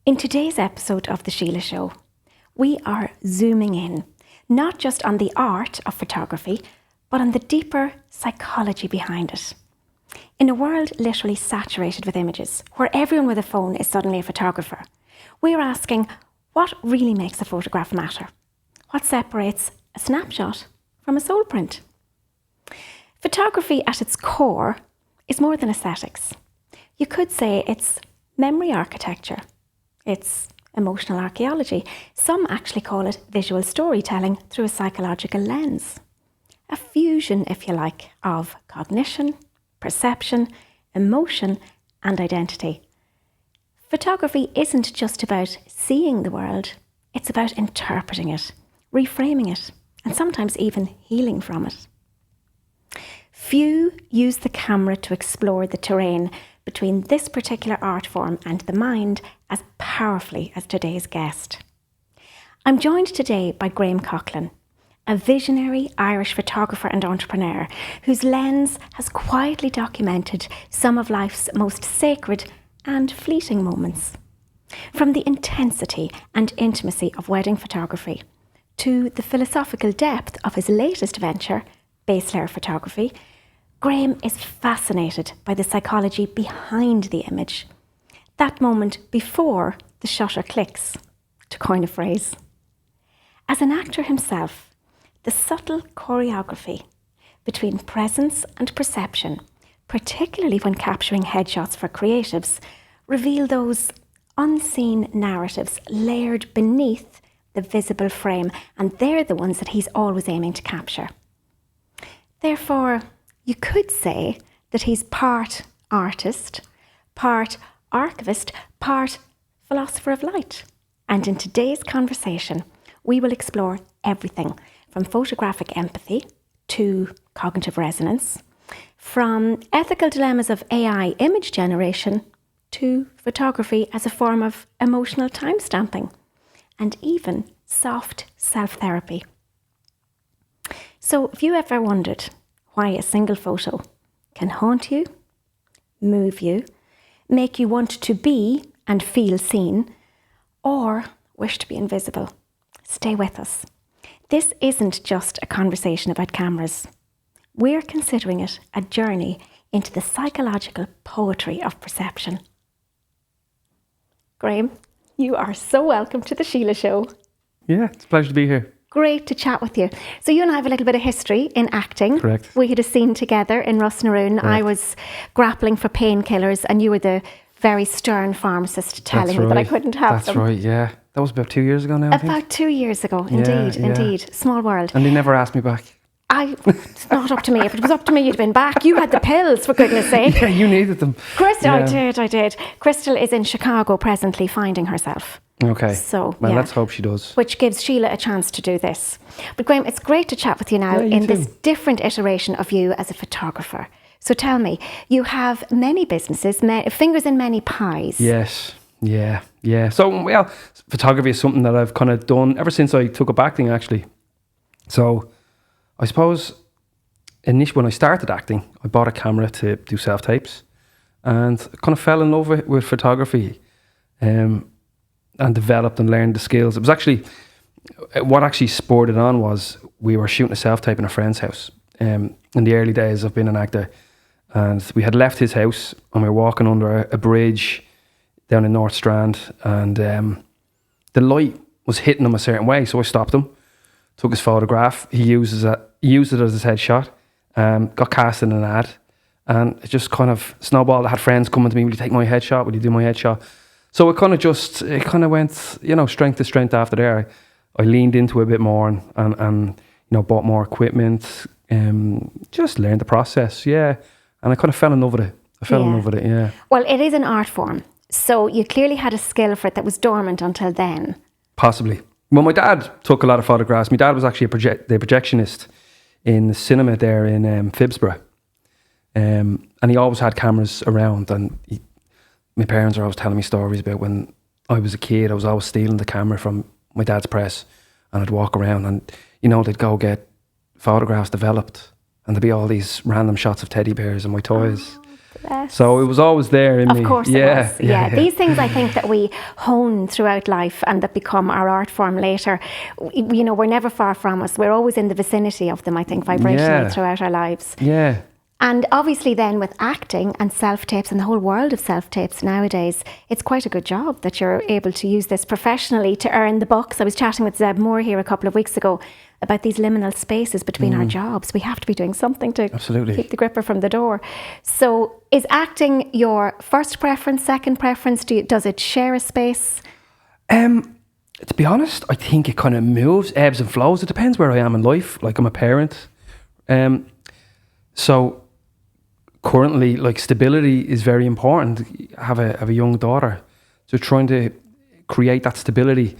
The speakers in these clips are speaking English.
In today's episode of The Síle Show, we are zooming in, not just on the art of photography, but on the deeper psychology behind it. In a world literally saturated with images, where everyone with a phone is suddenly a photographer, we're asking, what really makes a photograph matter? What separates a snapshot from a soul print? Photography at its core is more than aesthetics. You could say it's memory architecture. It's emotional archaeology. Some actually call it visual storytelling through a psychological lens. A fusion, if you like, of cognition, perception, emotion, and identity. Photography isn't just about seeing the world, it's about interpreting it, reframing it, and sometimes even healing from it. Few use the camera to explore the terrain between this particular art form and the mind as powerfully as today's guest. I'm joined today by Graeme Coughlan, a visionary Irish photographer and entrepreneur whose lens has quietly documented some of life's most sacred and fleeting moments. From the intensity and intimacy of wedding photography to the philosophical depth of his latest venture, base layer photography, Graeme is fascinated by the psychology behind the image, that moment before the shutter clicks, to coin a phrase. As an actor himself, the subtle choreography between presence and perception, particularly when capturing headshots for creatives, reveal those unseen narratives layered beneath the visible frame, and they're the ones that he's always aiming to capture. Therefore, you could say that he's part artist, part archivist, part philosopher of light. And in today's conversation, we will explore everything from photographic empathy to cognitive resonance, from ethical dilemmas of AI image generation to photography as a form of emotional timestamping, and even soft self-therapy. So, have you ever wondered why a single photo can haunt you, move you, make you want to be and feel seen, or wish to be invisible? Stay with us. This isn't just a conversation about cameras. We're considering it a journey into the psychological poetry of perception. Graeme, you are so welcome to the Síle Show. Yeah, it's a pleasure to be here. Great to chat with you. So you and I have a little bit of history in acting. Correct. We had a scene together in Rusnaroon. I was grappling for painkillers and you were the very stern pharmacist telling me that I couldn't have them. That's right, yeah. That was about 2 years ago now, I think. About 2 years ago, indeed, indeed. Small world. And they never asked me back. It's not up to me. If it was up to me, you'd have been back. You had the pills, for goodness sake. Yeah, you needed them. Crystal, Yeah. I did. Crystal is in Chicago presently finding herself. Okay. So, well, yeah. let's hope she does. Which gives Síle a chance to do this. But Graeme, it's great to chat with you now Yeah, you in this too. different iteration of you as a photographer. So tell me, you have many businesses, fingers in many pies. Yes, yeah. So, well, photography is something that I've kind of done ever since I took up acting, actually. So, I suppose, initially when I started acting, I bought a camera to do self-tapes and kind of fell in love with photography. And developed and learned the skills. It was actually, what actually spurred it on was we were shooting a self-tape in a friend's house in the early days of being an actor. And we had left his house and we were walking under a bridge down in North Strand, and the light was hitting him a certain way. So I stopped him, took his photograph. He used it as his headshot, got cast in an ad, and it just kind of snowballed. I had friends coming to me, will you take my headshot? Will you do my headshot? So it kind of went, strength to strength after there. I leaned into it a bit more and bought more equipment, just learned the process, yeah. And I kind of fell in love with it. Yeah. Well, it is an art form. So you clearly had a skill for it that was dormant until then. Possibly. Well, my dad took a lot of photographs. My dad was actually the projectionist in the cinema there in Phibsborough. And he always had cameras around, and my parents are always telling me stories about when I was a kid. I was always stealing the camera from my dad's press, and I'd walk around and, they'd go get photographs developed, and there'd be all these random shots of teddy bears and my toys. Yes. So it was always there in me. Of course it was. Yeah. These things I think that we hone throughout life and that become our art form later, you know, we're never far from us. We're always in the vicinity of them, I think, vibrationally throughout our lives. Yeah. And obviously then with acting and self-tapes and the whole world of self-tapes nowadays, it's quite a good job that you're able to use this professionally to earn the bucks. I was chatting with Zeb Moore here a couple of weeks ago about these liminal spaces between our jobs. We have to be doing something to keep the gripper from the door. So is acting your first preference, second preference? Does it share a space? To be honest, I think it kind of moves, ebbs and flows. It depends where I am in life. Like, I'm a parent. So currently, like, stability is very important. I have a young daughter. So trying to create that stability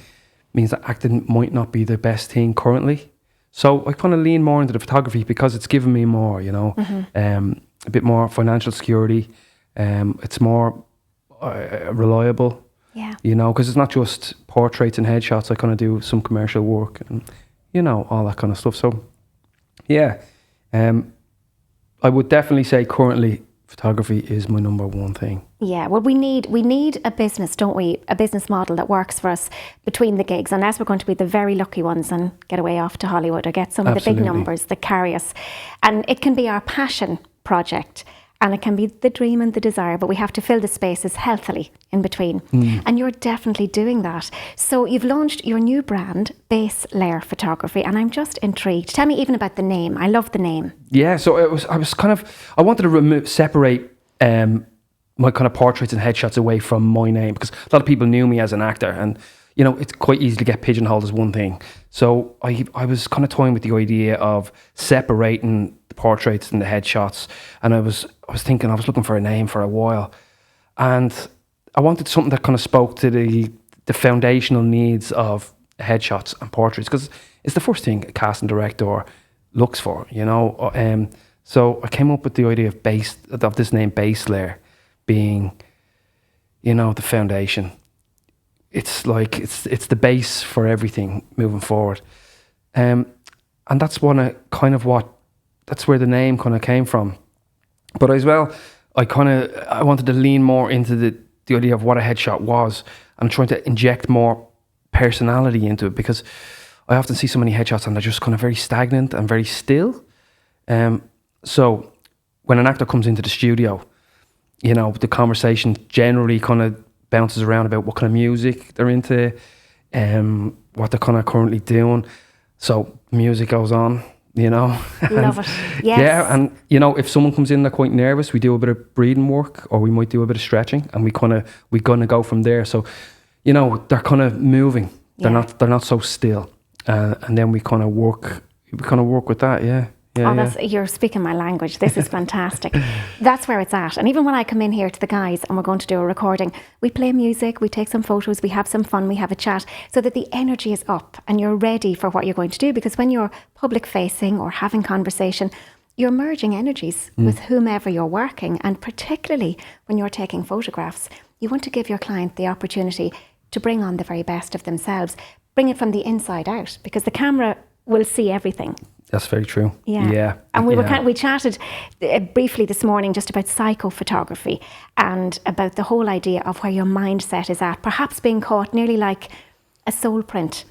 means that acting might not be the best thing currently. So I kind of lean more into the photography because it's given me more, you know, a bit more financial security. It's more reliable, you know, because it's not just portraits and headshots. I kind of do some commercial work and, you know, all that kind of stuff. So, yeah, I would definitely say currently photography is my number one thing. Yeah, well, we need a business, don't we? A business model that works for us between the gigs, unless we're going to be the very lucky ones and get away off to Hollywood or get some of the big numbers that carry us. And it can be our passion project and it can be the dream and the desire, but we have to fill the spaces healthily in between. And you're definitely doing that. So you've launched your new brand, Base Layer Photography, and I'm just intrigued. Tell me even about the name. I love the name. Yeah, so I wanted to separate my kind of portraits and headshots away from my name, because a lot of people knew me as an actor, and you know, it's quite easy to get pigeonholed as one thing. So I was kind of toying with the idea of separating the portraits and the headshots, and I was looking for a name for a while, and I wanted something that kind of spoke to the foundational needs of headshots and portraits, because it's the first thing a casting director looks for, you know. So I came up with the idea of this name, Base Layer, being, you know, the foundation. It's like it's the base for everything moving forward, and that's that's where the name kind of came from. But as well, I wanted to lean more into the idea of what a headshot was, and trying to inject more personality into it, because I often see so many headshots and they're just kind of very stagnant and very still. So when an actor comes into the studio, you know, the conversation generally kind of bounces around about what kind of music they're into, what they're kind of currently doing. So music goes on, you know. Love it. Yes. Yeah, and you know, if someone comes in they're quite nervous, we do a bit of breathing work, or we might do a bit of stretching, and we're gonna go from there. So, you know, they're kind of moving. They're not so still, and then we kind of work with that. Yeah. You're speaking my language. This is fantastic. That's where it's at. And even when I come in here to the guys and we're going to do a recording, we play music, we take some photos, we have some fun, we have a chat, so that the energy is up and you're ready for what you're going to do. Because when you're public facing or having conversation, you're merging energies with whomever you're working. And particularly when you're taking photographs, you want to give your client the opportunity to bring on the very best of themselves, bring it from the inside out, because the camera will see everything. That's very true. Yeah. And we chatted briefly this morning just about psychophotography and about the whole idea of where your mindset is at, perhaps being caught nearly like a soul print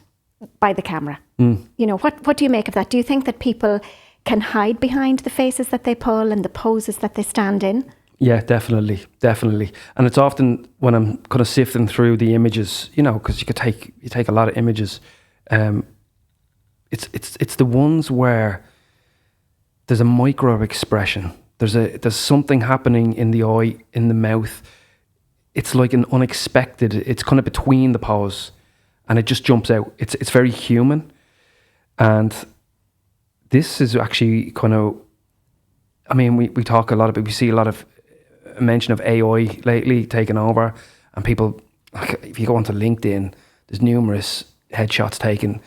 by the camera. You know, what do you make of that? Do you think that people can hide behind the faces that they pull and the poses that they stand in? Yeah, definitely. And it's often when I'm kind of sifting through the images, you know, because you take a lot of images, It's the ones where there's a micro expression. There's something happening in the eye, in the mouth. It's like an unexpected. It's kind of between the pose, and it just jumps out. It's very human, and this is actually kind of. I mean, we talk a lot about. We see a lot of mention of AI lately taking over, and people. Like, if you go onto LinkedIn, there's numerous headshots taken.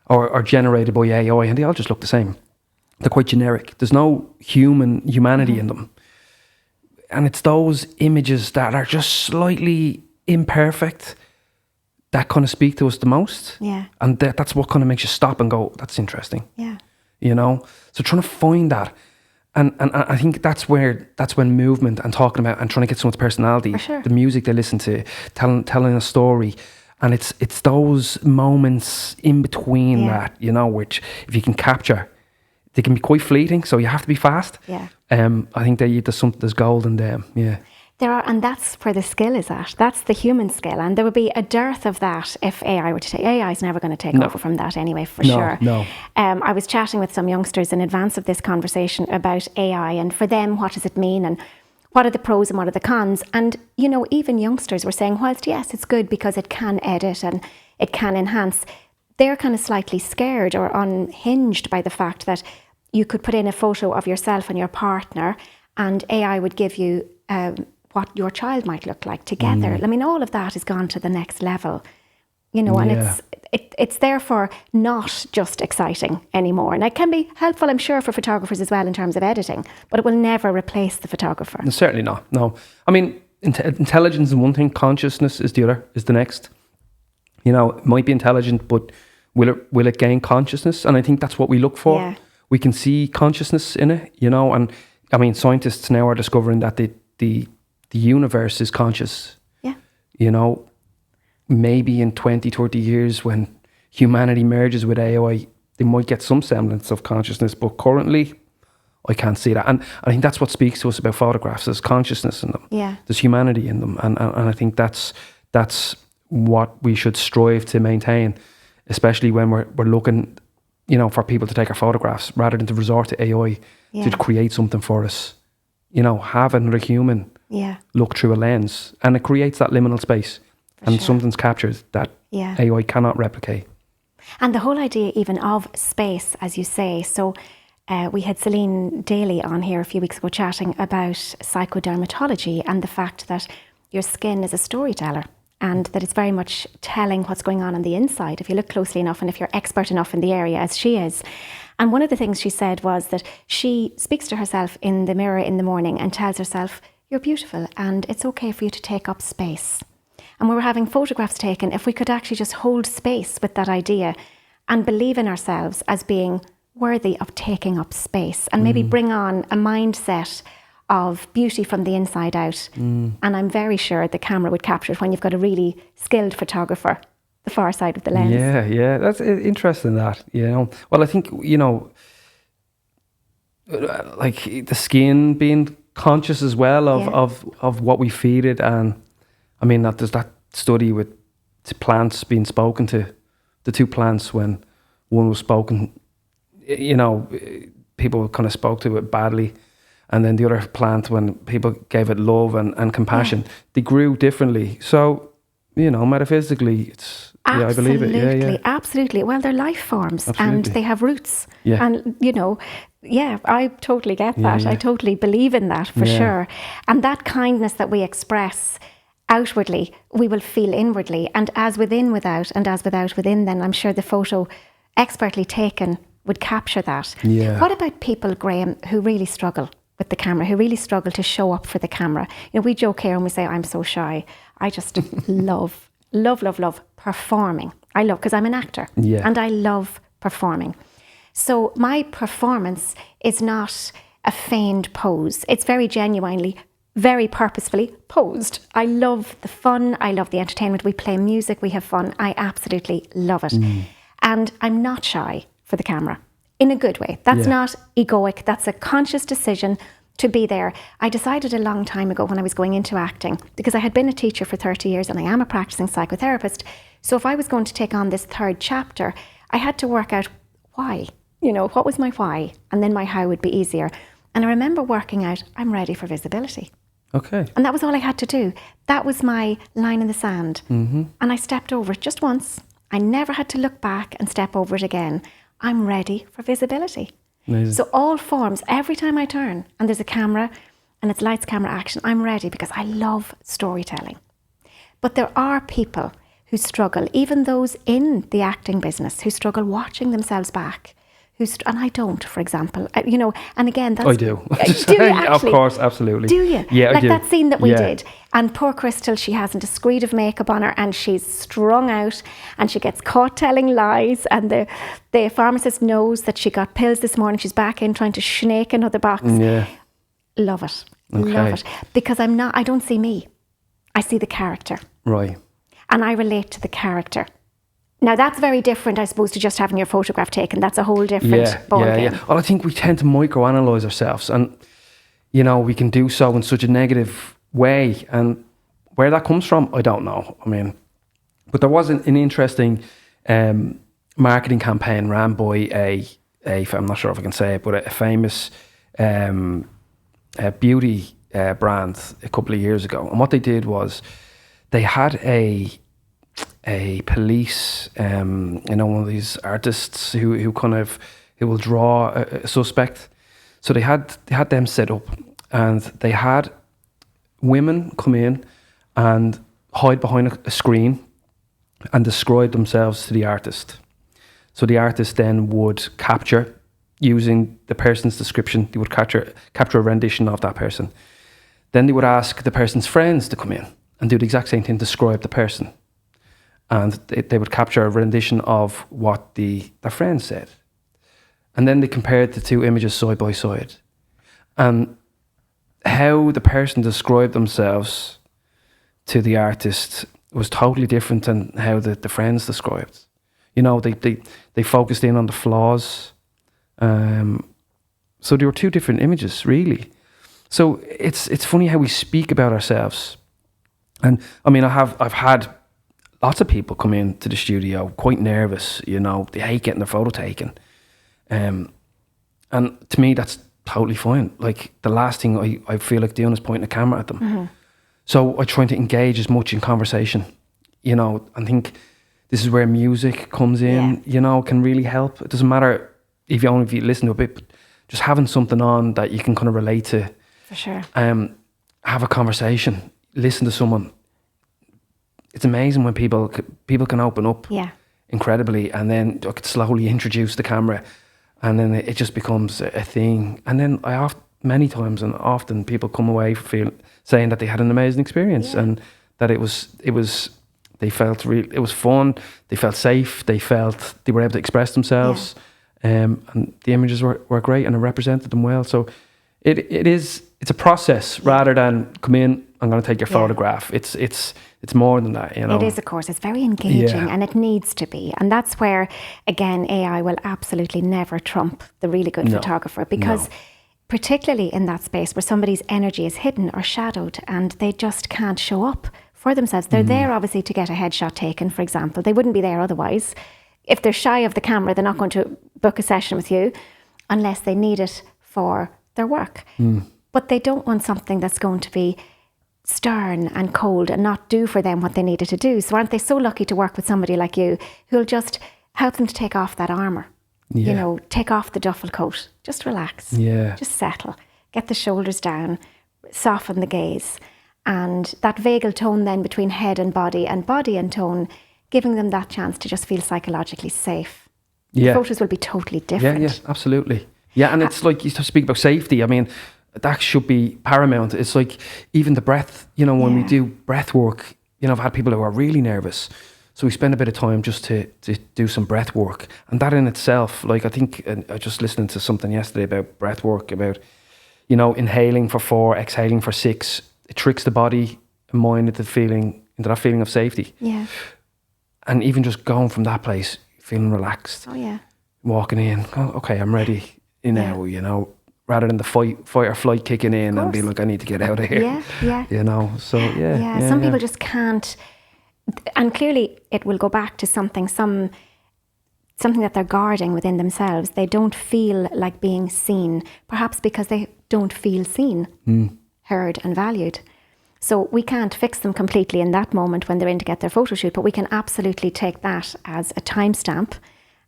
Or generated by AI, and they all just look the same. They're quite generic. There's no humanity in them. And it's those images that are just slightly imperfect that kind of speak to us the most. Yeah. And that's what kind of makes you stop and go, that's interesting. Yeah. You know? So trying to find that. And I think that's when movement and talking about and trying to get someone's personality, For sure. the music they listen to, telling a story. And it's those moments in between that, you know, which if you can capture, they can be quite fleeting. So you have to be fast. Yeah. I think there's gold in them. Yeah. There are, and that's where the skill is at. That's the human skill. And there would be a dearth of that if AI were to take. AI is never going to take over from that anyway, for sure. No. I was chatting with some youngsters in advance of this conversation about AI, and for them, what does it mean, and what are the pros and what are the cons? And, you know, even youngsters were saying, whilst yes, it's good because it can edit and it can enhance, they're kind of slightly scared or unhinged by the fact that you could put in a photo of yourself and your partner and AI would give you what your child might look like together. I mean, all of that has gone to the next level, you know, and it's therefore not just exciting anymore. And it can be helpful, I'm sure, for photographers as well in terms of editing, but it will never replace the photographer. Certainly not, no. I mean, intelligence is one thing, consciousness is the other, is the next. You know, it might be intelligent, but will it gain consciousness? And I think that's what we look for. Yeah. We can see consciousness in it, you know, and I mean, scientists now are discovering that the universe is conscious. Yeah. You know, maybe in 20, 30 years when humanity merges with AI, they might get some semblance of consciousness, but currently I can't see that. And I think that's what speaks to us about photographs. There's consciousness in them. Yeah. There's humanity in them. And I think that's what we should strive to maintain, especially when we're looking, you know, for people to take our photographs rather than to resort to AI to create something for us. You know, have another human look through a lens, and it creates that liminal space. And something's captured that AI cannot replicate. And the whole idea even of space, as you say. So we had Celine Daly on here a few weeks ago chatting about psychodermatology and the fact that your skin is a storyteller and that it's very much telling what's going on the inside if you look closely enough and if you're expert enough in the area, as she is. And one of the things she said was that she speaks to herself in the mirror in the morning and tells herself, you're beautiful and it's okay for you to take up space. And we were having photographs taken, if we could actually just hold space with that idea and believe in ourselves as being worthy of taking up space and maybe bring on a mindset of beauty from the inside out. And I'm very sure the camera would capture it when you've got a really skilled photographer, the far side of the lens. Yeah, that's interesting that, you know. Well, I think, you know, like the skin being conscious as well of what we feed it. And I mean, there's that study with plants being spoken to, the two plants, when one was spoken, you know, people kind of spoke to it badly. And then the other plant, when people gave it love and compassion, they grew differently. So, you know, metaphysically, it's, I believe it. Yeah. Absolutely. Well, they're life forms and they have roots. Yeah. And, you know, I totally get that. I totally believe in that for sure. And that kindness that we express outwardly, we will feel inwardly. And as within, without, and as without, within, then I'm sure the photo expertly taken would capture that. Yeah. What about people, Graeme, who really struggle with the camera, who really struggle to show up for the camera? You know, we joke here and we say, I'm so shy. I just love performing. I love, because I'm an actor and I love performing. So my performance is not a feigned pose. It's very genuinely, very purposefully posed. I love the fun. I love the entertainment. We play music. We have fun. I absolutely love it. And I'm not shy for the camera in a good way. That's not egoic. That's a conscious decision to be there. I decided a long time ago when I was going into acting, because I had been a teacher for 30 years and I am a practicing psychotherapist. So if I was going to take on this third chapter, I had to work out why. You know, what was my why? And then my how would be easier. And I remember working out, I'm ready for visibility. Okay. And that was all I had to do. That was my line in the sand. And I stepped over it just once. I never had to look back and step over it again. I'm ready for visibility. Amazing. So all forms, every time I turn and there's a camera and it's lights, camera, action, I'm ready because I love storytelling. But there are people who struggle, even those in the acting business, who struggle watching themselves back, and I don't, for example, and again, that's... I do. Do you actually? Of course, absolutely. Do you? Yeah, like I do. that scene that we did. And poor Crystal, she hasn't a screed of makeup on her and she's strung out and she gets caught telling lies, and the pharmacist knows that she got pills this morning. She's back in trying to snake another box. Yeah. Love it. Okay. Love it. Because I don't see me. I see the character. Right. And I relate to the character. Now, that's very different, I suppose, to just having your photograph taken. That's a whole different ballgame. Yeah. Well, I think we tend to microanalyze ourselves, and, we can do so in such a negative way. And where that comes from, I don't know. I mean, but there was an interesting marketing campaign ran by I'm not sure if I can say it, but a famous beauty brand a couple of years ago. And what they did was they had a police, one of these artists who will draw a suspect. So they had them set up, and they had women come in and hide behind a screen and describe themselves to the artist. So the artist then would capture, using the person's description, they would capture a rendition of that person. Then they would ask the person's friends to come in and do the exact same thing, describe the person. And they would capture a rendition of what their friends said. And then they compared the two images side by side. And how the person described themselves to the artist was totally different than how the friends described. They focused in on the flaws. So there were two different images, really. So it's funny how we speak about ourselves. And I mean, I've had lots of people come into the studio quite nervous, they hate getting their photo taken. And to me, that's totally fine. Like, the last thing I feel like doing is pointing a camera at them. Mm-hmm. So I try to engage as much in conversation. I think this is where music comes in, can really help. It doesn't matter if you listen to a bit, but just having something on that you can kind of relate to. For sure. Have a conversation, listen to someone. It's amazing when people can open up incredibly, and then I could slowly introduce the camera, and then it just becomes a thing. And then many times and often people come away saying that they had an amazing experience, and that it was they felt it was fun, they felt safe, they felt they were able to express themselves, and the images were great and it represented them well. So it's a process rather than come in, I'm going to take your photograph. It's more than that, It is, of course. It's very engaging, and it needs to be. And that's where, again, AI will absolutely never trump the really good photographer, because particularly in that space where somebody's energy is hidden or shadowed and they just can't show up for themselves. They're there, obviously, to get a headshot taken, for example. They wouldn't be there otherwise. If they're shy of the camera, they're not going to book a session with you unless they need it for their work. But they don't want something that's going to be stern and cold and not do for them what they needed to do. So aren't they so lucky to work with somebody like you who'll just help them to take off that armour, take off the duffel coat, just relax, just settle, get the shoulders down, soften the gaze, and that vagal tone then between head and body and tone, giving them that chance to just feel psychologically safe. The photos will be totally different. Yeah, absolutely. Yeah, and it's like you speak about safety. I mean, that should be paramount. It's like even the breath, when we do breath work, I've had people who are really nervous. So we spend a bit of time just to do some breath work. And that in itself, like, I think I was just listening to something yesterday about breath work, about, inhaling for 4, exhaling for 6. It tricks the body and mind into that feeling of safety. Yeah. And even just going from that place, feeling relaxed. Oh, yeah. Walking in, okay, I'm ready now, rather than the fight or flight kicking in and being like, I need to get out of here. Yeah. So, Some people just can't. And clearly it will go back to something that they're guarding within themselves. They don't feel like being seen, perhaps because they don't feel seen, heard and valued. So we can't fix them completely in that moment when they're in to get their photo shoot, but we can absolutely take that as a timestamp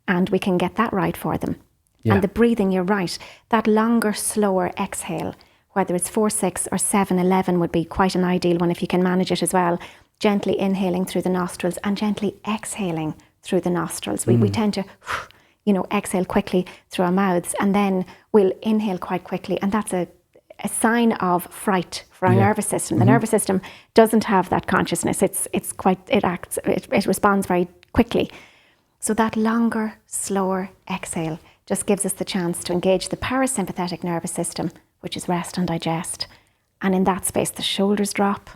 and we can get that right for them. Yeah. And the breathing, you're right, that longer, slower exhale, whether it's 4-6 or 7-11 would be quite an ideal one if you can manage it as well. Gently inhaling through the nostrils and gently exhaling through the nostrils. We tend to exhale quickly through our mouths, and then we'll inhale quite quickly. And that's a sign of fright for our nervous system. The nervous system doesn't have that consciousness. It responds very quickly. So that longer, slower exhale just gives us the chance to engage the parasympathetic nervous system, which is rest and digest. And in that space, the shoulders drop.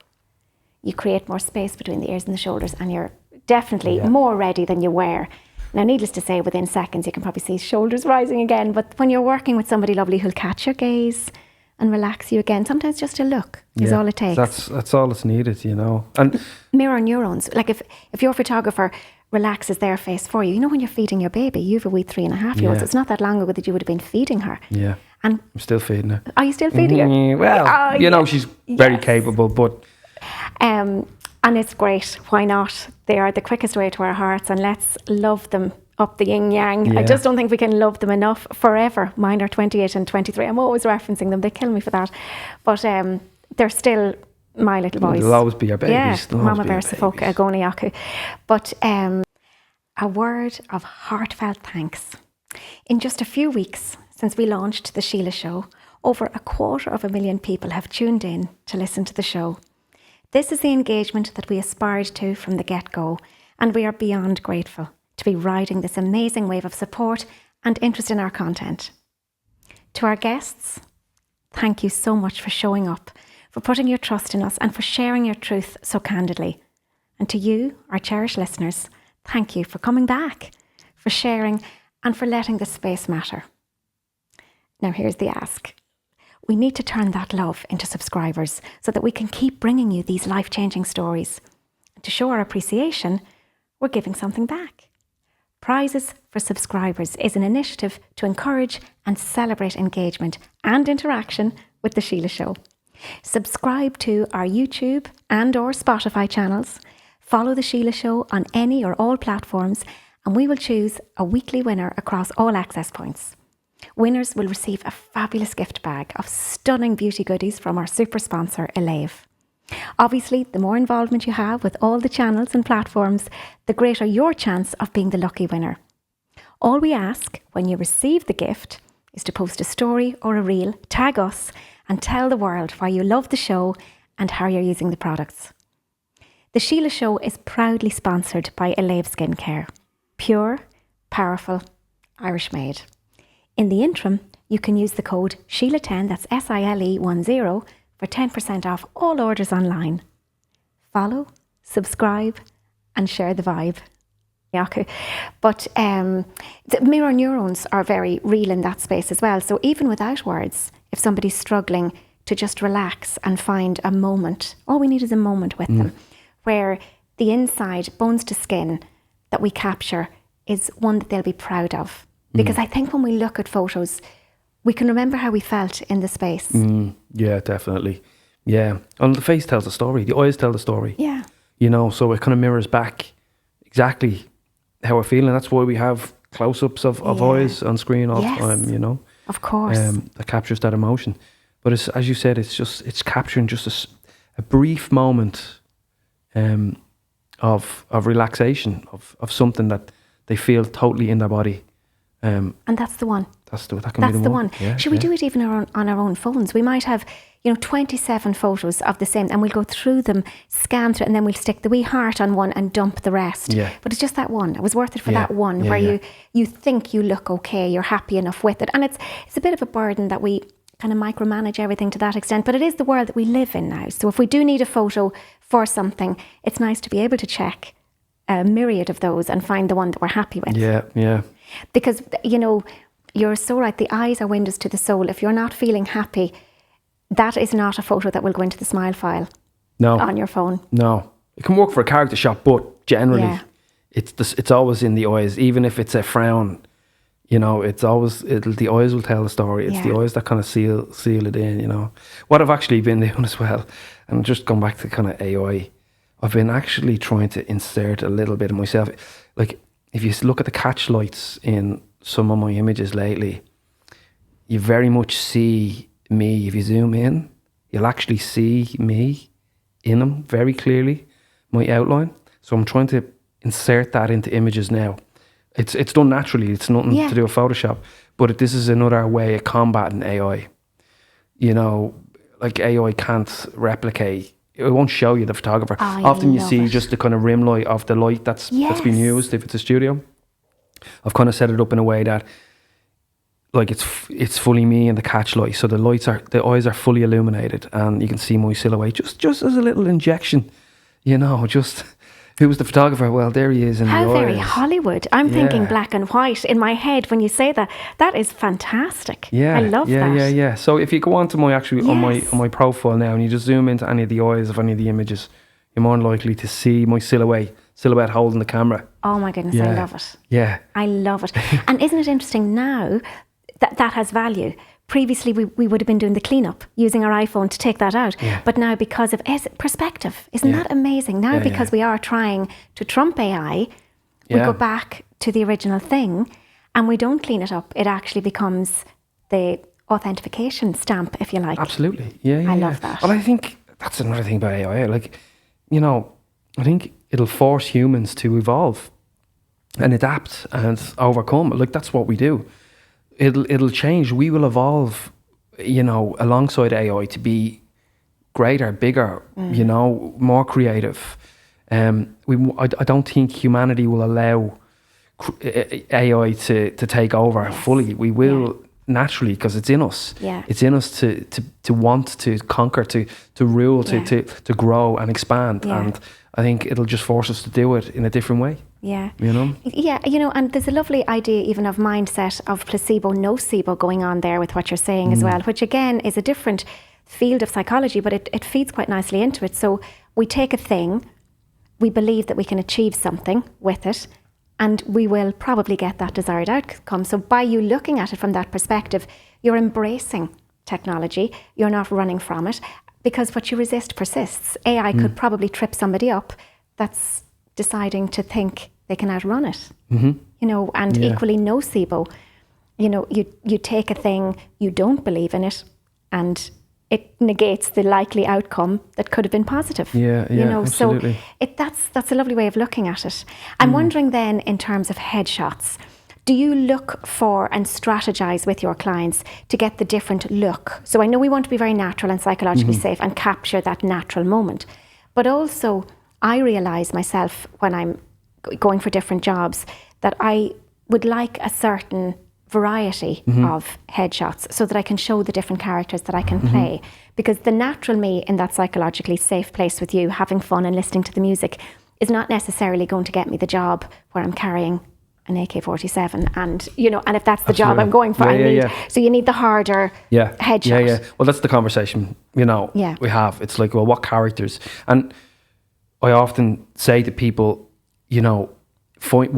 You create more space between the ears and the shoulders, and you're definitely more ready than you were. Now, needless to say, within seconds, you can probably see shoulders rising again. But when you're working with somebody lovely who'll catch your gaze and relax you again, sometimes just a look is all it takes. That's all it's needed, And mirror neurons. Like if your photographer relaxes their face for you, when you're feeding your baby, you have a wee 3.5-year-old. So it's not that long ago that you would have been feeding her. Yeah. And I'm still feeding her. Are you still feeding her? Well, she's very capable, but... And it's great. Why not? They are the quickest way to our hearts, and let's love them up the yin yang. I just don't think we can love them enough forever. Mine are 28 and 23. I'm always referencing them. They kill me for that. But they're still my little boys. They'll always be our babies. Yeah, Mama Bear Safoka Agoniaku. But a word of heartfelt thanks. In just a few weeks since we launched the Síle show, over 250,000 people have tuned in to listen to the show. This is the engagement that we aspired to from the get-go, and we are beyond grateful to be riding this amazing wave of support and interest in our content. To our guests, thank you so much for showing up, for putting your trust in us, and for sharing your truth so candidly. And to you, our cherished listeners, thank you for coming back, for sharing, and for letting this space matter. Now here's the ask. We need to turn that love into subscribers so that we can keep bringing you these life-changing stories. To show our appreciation, we're giving something back. Prizes for Subscribers is an initiative to encourage and celebrate engagement and interaction with the Síle Show. Subscribe to our YouTube and or Spotify channels, follow the Síle Show on any or all platforms, and we will choose a weekly winner across all access points. Winners will receive a fabulous gift bag of stunning beauty goodies from our super sponsor, Elave. Obviously, the more involvement you have with all the channels and platforms, the greater your chance of being the lucky winner. All we ask when you receive the gift is to post a story or a reel, tag us, and tell the world why you love the show and how you're using the products. The Síle Show is proudly sponsored by Elave Skincare. Pure, powerful, Irish made. In the interim, you can use the code Síle10, that's SILE10, for 10% off all orders online. Follow, subscribe, and share the vibe. But the mirror neurons are very real in that space as well. So even without words, if somebody's struggling to just relax and find a moment, all we need is a moment with them, where the inside, bones to skin, that we capture is one that they'll be proud of. Because I think when we look at photos, we can remember how we felt in the space. Yeah, definitely. Yeah. And the face tells a story. The eyes tell the story. Yeah. So it kind of mirrors back exactly how we're feeling. That's why we have close-ups of eyes on screen all the time, Of course. That captures that emotion. But it's, as you said, it's capturing just a brief moment of relaxation, of something that they feel totally in their body. And that's the one. That can be the one. Yeah, Should we do it even on our own phones? We might have, 27 photos of the same, and we'll go through them, scan through, and then we'll stick the wee heart on one and dump the rest. Yeah. But it's just that one. It was worth it for that one, where you think you look okay, you're happy enough with it. And it's a bit of a burden that we kind of micromanage everything to that extent, but it is the world that we live in now. So if we do need a photo for something, it's nice to be able to check a myriad of those and find the one that we're happy with. Yeah. Because, you're so right, the eyes are windows to the soul. If you're not feeling happy, that is not a photo that will go into the smile file on your phone. No. It can work for a character shot, but generally it's always in the eyes. Even if it's a frown, it's always, the eyes will tell the story. It's the eyes that kind of seal it in, What I've actually been doing as well, and just going back to kind of AI, I've been actually trying to insert a little bit of myself. Like, if you look at the catch lights in some of my images lately, you very much see me. If you zoom in, you'll actually see me in them very clearly, my outline. So I'm trying to insert that into images now. It's done naturally. It's nothing to do with Photoshop. But this is another way of combating AI. You know, like AI can't replicate. It won't show you the photographer. Often you see just the kind of rim light of the light that's been used if it's a studio. I've kind of set it up in a way that, like, it's fully me and the catch light, so the eyes are fully illuminated, and you can see my silhouette just as a little injection. You know, just who's the photographer? Well, there he is in the eyes. How very Hollywood. I'm thinking black and white in my head when you say that. That is fantastic. Yeah, I love that. Yeah. So if you go on to my on my profile now and you just zoom into any of the eyes of any of the images, you're more likely to see my silhouette holding the camera. Oh my goodness, I love it. Yeah. I love it. And isn't it interesting now that has value? Previously, we would have been doing the cleanup, using our iPhone to take that out. Yeah. But now, because of perspective, isn't that amazing? Now, because we are trying to trump AI, we go back to the original thing and we don't clean it up. It actually becomes the authentication stamp, if you like. Absolutely. Yeah. I love that. Well, I think that's another thing about AI. Like, you know, I think it'll force humans to evolve and adapt and overcome. Like, that's what we do. It'll change. We will evolve, you know, alongside AI to be greater, bigger, you know, more creative. I don't think humanity will allow AI to take over fully. We will naturally, because it's in us. Yeah. It's in us to want to conquer, to rule, to grow and expand. Yeah. And I think it'll just force us to do it in a different way. Yeah. You know? Yeah, you know, and there's a lovely idea even of mindset of placebo, nocebo going on there with what you're saying as well, which again is a different field of psychology, but it feeds quite nicely into it. So we take a thing, we believe that we can achieve something with it, and we will probably get that desired outcome. So by you looking at it from that perspective, you're embracing technology, you're not running from it, because what you resist persists. AI could probably trip somebody up that's deciding to think they can outrun it. You know, and equally nocebo. You know, you take a thing, you don't believe in it, and it negates the likely outcome that could have been positive. Yeah, you know, absolutely. So that's a lovely way of looking at it. I'm wondering then, in terms of headshots, do you look for and strategize with your clients to get the different look? So I know we want to be very natural and psychologically safe and capture that natural moment. But also, I realize myself when I'm going for different jobs that I would like a certain variety of headshots so that I can show the different characters that I can play. Because the natural me in that psychologically safe place with you, having fun and listening to the music, is not necessarily going to get me the job where I'm carrying an AK-47 and, you know, and if that's the job I'm going for, so you need the harder headshot. Yeah. Well, that's the conversation, you know, we have. It's like, well, what characters? And I often say to people, you know, what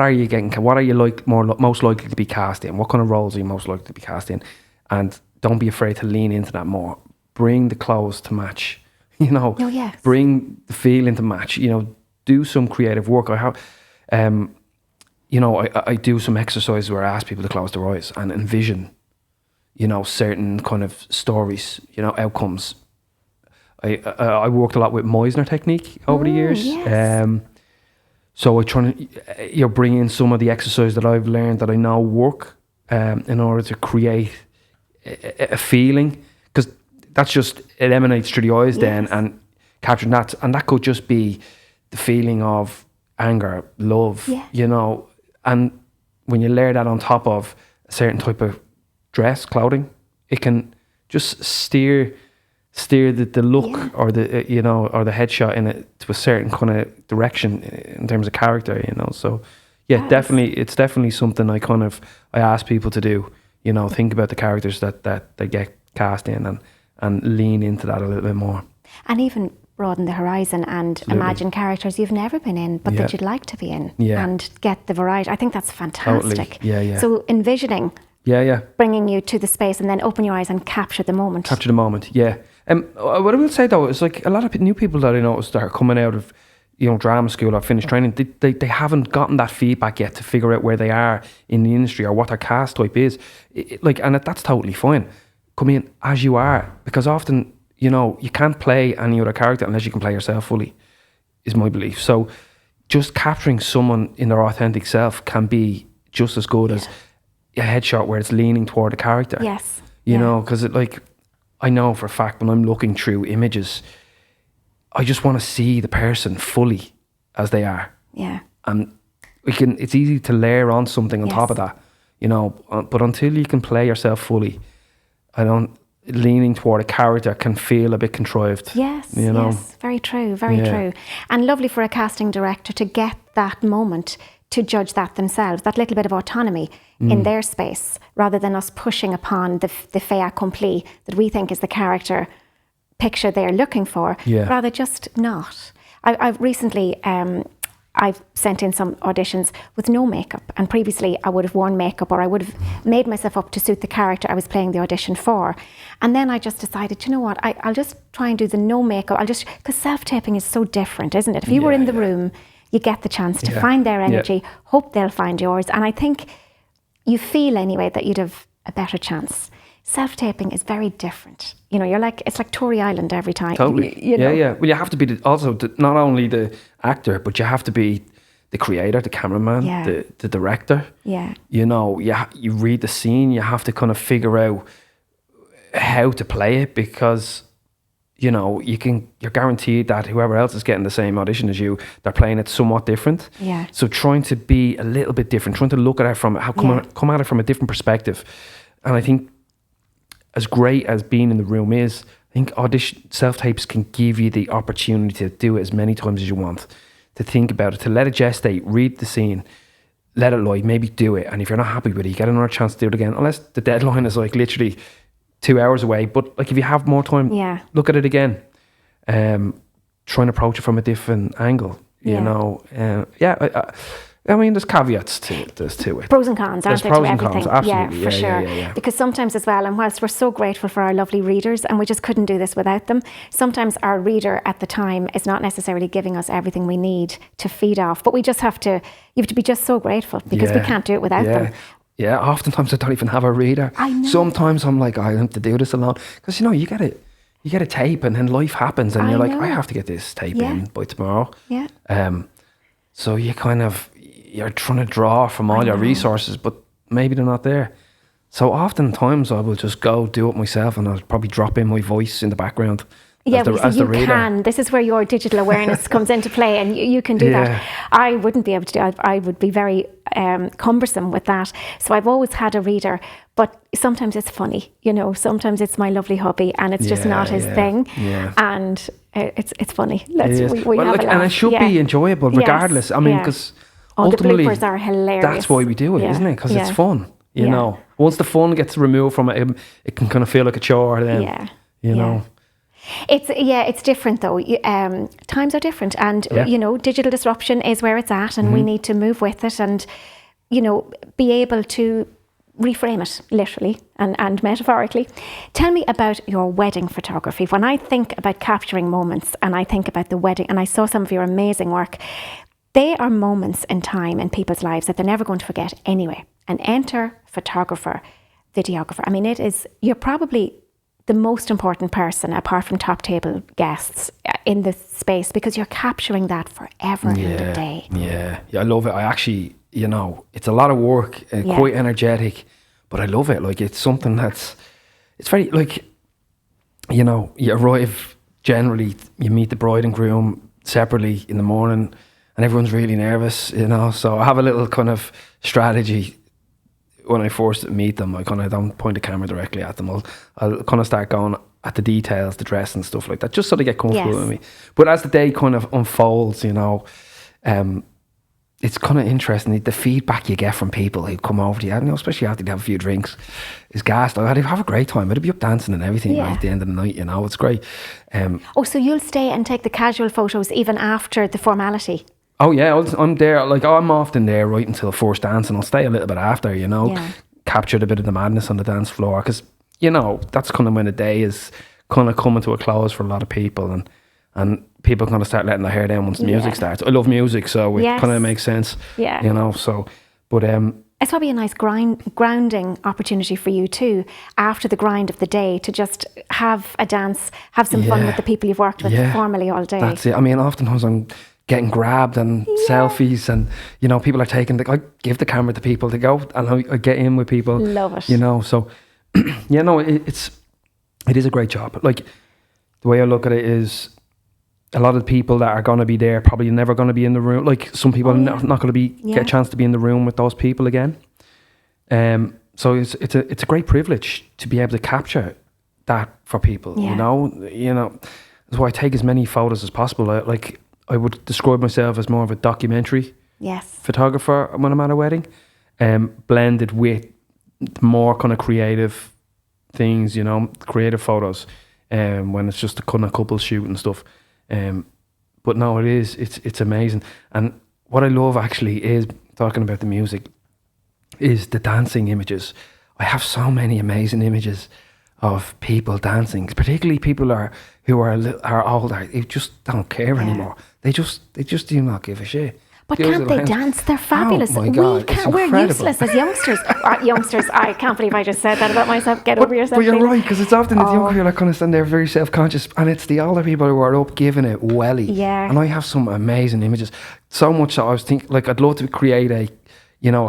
are you like most likely to be cast in? What kind of roles are you most likely to be cast in? And don't be afraid to lean into that more. Bring the clothes to match, you know. Oh, yes. Bring the feeling to match, you know, do some creative work. I have, you know, I do some exercises where I ask people to close their eyes and envision, you know, certain kind of stories, you know, outcomes. I worked a lot with Meisner technique over the years. Yes. So I try to bring in some of the exercises that I've learned that I know work in order to create a feeling, because that's just, it emanates through the eyes then, and capturing that, and that could just be the feeling of anger, love, you know, and when you layer that on top of a certain type of dress, clothing, it can just steer the look or the you know, or the headshot in it to a certain kind of direction in terms of character, you know. So definitely, it's definitely something I ask people to do, you know, think about the characters that they get cast in and lean into that a little bit more, and even broaden the horizon and imagine characters you've never been in but that you'd like to be in, and get the variety. I think that's fantastic. Totally. So envisioning, bringing you to the space, and then open your eyes and capture the moment. What I will say though is, like, a lot of new people that I noticed that are coming out of, you know, drama school or finished training, they haven't gotten that feedback yet to figure out where they are in the industry or what their cast type is. And that's totally fine. Come in as you are, because often, you know, you can't play any other character unless you can play yourself fully, is my belief. So just capturing someone in their authentic self can be just as good as a headshot where it's leaning toward a character. Yes. You know, because I know for a fact when I'm looking through images, I just want to see the person fully as they are. Yeah. And it's easy to layer on something on top of that, you know, but until you can play yourself fully, leaning toward a character can feel a bit contrived. Yes, you know? yes, very true, very true. And lovely for a casting director to get that moment to judge that themselves, that little bit of autonomy in their space, rather than us pushing upon the fait accompli that we think is the character picture they're looking for, rather just not. I've recently... I've sent in some auditions with no makeup, and previously I would have worn makeup, or I would have made myself up to suit the character I was playing the audition for. And then I just decided, you know what, I'll just try and do the no makeup. Because self-taping is so different, isn't it? If you were in the room, you get the chance to find their energy, hope they'll find yours. And I think you feel anyway that you'd have a better chance. Self-taping is very different. You know, it's like Tory Island every time. Totally. You know? Yeah. Well, you have to be not only the actor, but you have to be the creator, the cameraman, the director. Yeah. You know, you read the scene, you have to kind of figure out how to play it, because, you know, you're guaranteed that whoever else is getting the same audition as you, they're playing it somewhat different. Yeah. So trying to be a little bit different, trying to look at it come at it from a different perspective. And I think, as great as being in the room is, I think audition self-tapes can give you the opportunity to do it as many times as you want, to think about it, to let it gestate, read the scene, let it lie, maybe do it. And if you're not happy with it, you get another chance to do it again, unless the deadline is like literally 2 hours away. But like if you have more time, look at it again. Try and approach it from a different angle, you know. I mean, there's caveats to it. Pros and cons, aren't there, to everything? Absolutely. Yeah, for sure. Yeah. Because sometimes as well, and whilst we're so grateful for our lovely readers, and we just couldn't do this without them, sometimes our reader at the time is not necessarily giving us everything we need to feed off. But you have to be just so grateful, because we can't do it without them. Yeah, oftentimes I don't even have a reader. I know. Sometimes I'm like, I have to do this alone. Because, you know, you get a tape, and then life happens, and you're like, I have to get this tape in by tomorrow. Yeah. So you're trying to draw from all your resources, but maybe they're not there. So oftentimes I will just go do it myself, and I'll probably drop in my voice in the background. Yeah, as the reader. Can. This is where your digital awareness comes into play, and you can do that. I wouldn't be able to do it. I would be very cumbersome with that. So I've always had a reader, but sometimes it's funny, you know, sometimes it's my lovely hubby, and it's just not his thing. Yeah. And it's funny. We have a laugh. And it should be enjoyable regardless. I mean, because ultimately, the bloopers are hilarious. That's why we do it, isn't it? Because it's fun, you know. Once the fun gets removed from it, it can kind of feel like a chore then, you know. It's different though. Times are different, and you know, digital disruption is where it's at, and we need to move with it, and you know, be able to reframe it literally and metaphorically. Tell me about your wedding photography. When I think about capturing moments, and I think about the wedding, and I saw some of your amazing work, they are moments in time in people's lives that they're never going to forget anyway. And enter photographer, videographer. I mean, you're probably the most important person, apart from top table guests, in this space, because you're capturing that forever in the day. Yeah, I love it. I actually, you know, it's a lot of work and quite energetic, but I love it. Like, it's something it's very, like, you know, you arrive, generally, you meet the bride and groom separately in the morning, and everyone's really nervous, you know. So I have a little kind of strategy. When I first meet them, I kind of don't point the camera directly at them. I'll kind of start going at the details, the dress and stuff like that, just so they get comfortable with me. But as the day kind of unfolds, you know, it's kind of interesting. The feedback you get from people who come over to you, you know, especially after they have a few drinks, is gassed. I'd have a great time. I'd be up dancing and everything right at the end of the night, you know. It's great. So you'll stay and take the casual photos even after the formality? Oh yeah, I'm there. Like, I'm often there right until the first dance, and I'll stay a little bit after, you know, capture a bit of the madness on the dance floor, because, you know, that's kind of when the day is kind of coming to a close for a lot of people, and people kind of start letting their hair down once the music starts. I love music, so it kind of makes sense, you know. So, but it's probably a nice grounding opportunity for you too, after the grind of the day, to just have a dance, have some fun with the people you've worked with formally all day. That's it. I mean, oftentimes I'm getting grabbed and selfies, and you know, people are taking I give the camera to people to go, and I get in with people. Love it. You know, so yeah, no, it is a great job. Like, the way I look at it is, a lot of the people that are going to be there probably never going to be in the room. Like, some people are not going to get a chance to be in the room with those people again. So it's a great privilege to be able to capture that for people. You know, that's why I take as many photos as possible. Like, I would describe myself as more of a documentary photographer when I'm at a wedding, blended with more kind of creative things, you know, creative photos, when it's just a kind of couple shoot and stuff. But no, it's amazing. And what I love actually is, talking about the music, is the dancing images. I have so many amazing images of people dancing, particularly people who are older. They just don't care anymore. They just do not give a shit. But can't they dance? They're fabulous. Oh my God, we're useless as youngsters. Youngsters, I can't believe I just said that about myself. Get over yourself. But you're right, because it's often the younger people that kind of stand there very self-conscious, and it's the older people who are up giving it welly. Yeah. And I have some amazing images. So much that I was thinking, like, I'd love to create a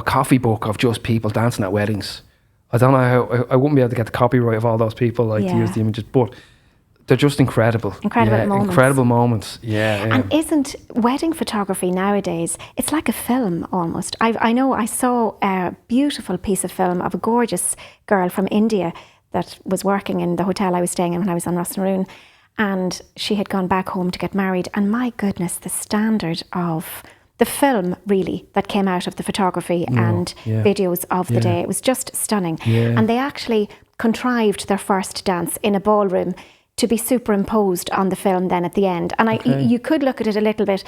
coffee book of just people dancing at weddings. I don't know how, I wouldn't be able to get the copyright of all those people, like, to use the images, but they're just incredible. Incredible moments. Yeah. And isn't wedding photography nowadays, it's like a film almost. I know I saw a beautiful piece of film of a gorgeous girl from India that was working in the hotel I was staying in when I was on Rossnaroon, and she had gone back home to get married, and my goodness, the standard of the film really that came out of the photography and videos of the day, it was just stunning. And they actually contrived their first dance in a ballroom to be superimposed on the film then at the end. And you could look at it a little bit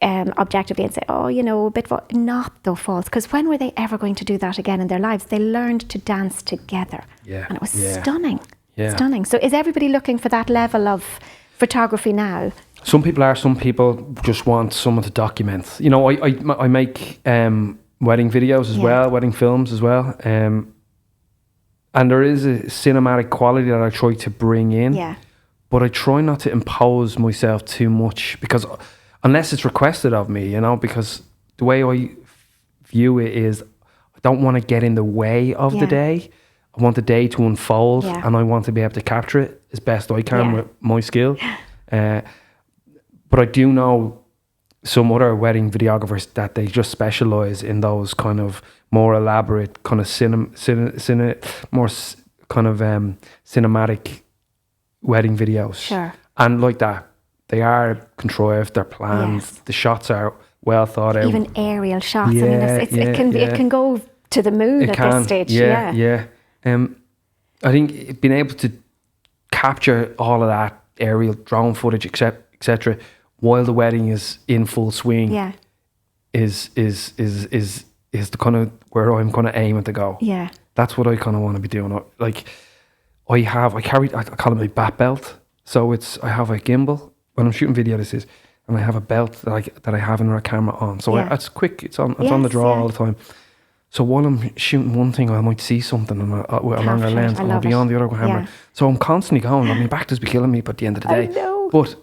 objectively and say, a bit not though false, because when were they ever going to do that again in their lives? They learned to dance together. And it was stunning. Stunning. So is everybody looking for that level of photography now? Some people are. Some people just want someone to document. You know, I make wedding videos as well, wedding films as well. And there is a cinematic quality that I try to bring in. But I try not to impose myself too much, because unless it's requested of me, you know, because the way I view it is, I don't want to get in the way of the day. I want the day to unfold, and I want to be able to capture it as best I can with my skill. But I do know some other wedding videographers that they just specialise in those kind of more elaborate kind of cinematic wedding videos. Sure. And like that, they are contrived, they're planned, the shots are well thought out. Even aerial shots. I mean, it can go to the moon at this stage. I think being able to capture all of that aerial drone footage, etc., while the wedding is in full swing, is the kind of where I'm kind of aiming to go. That's what I kind of want to be doing. Like, I call it my bat belt. So I have a gimbal when I'm shooting video. This is, and I have a belt that I have another camera on. So it's quick. It's on the draw all the time. So while I'm shooting one thing, I might see something with a longer lens, and I'll be on the other camera. So I'm constantly going. My back does be killing me, but at the end of the day, but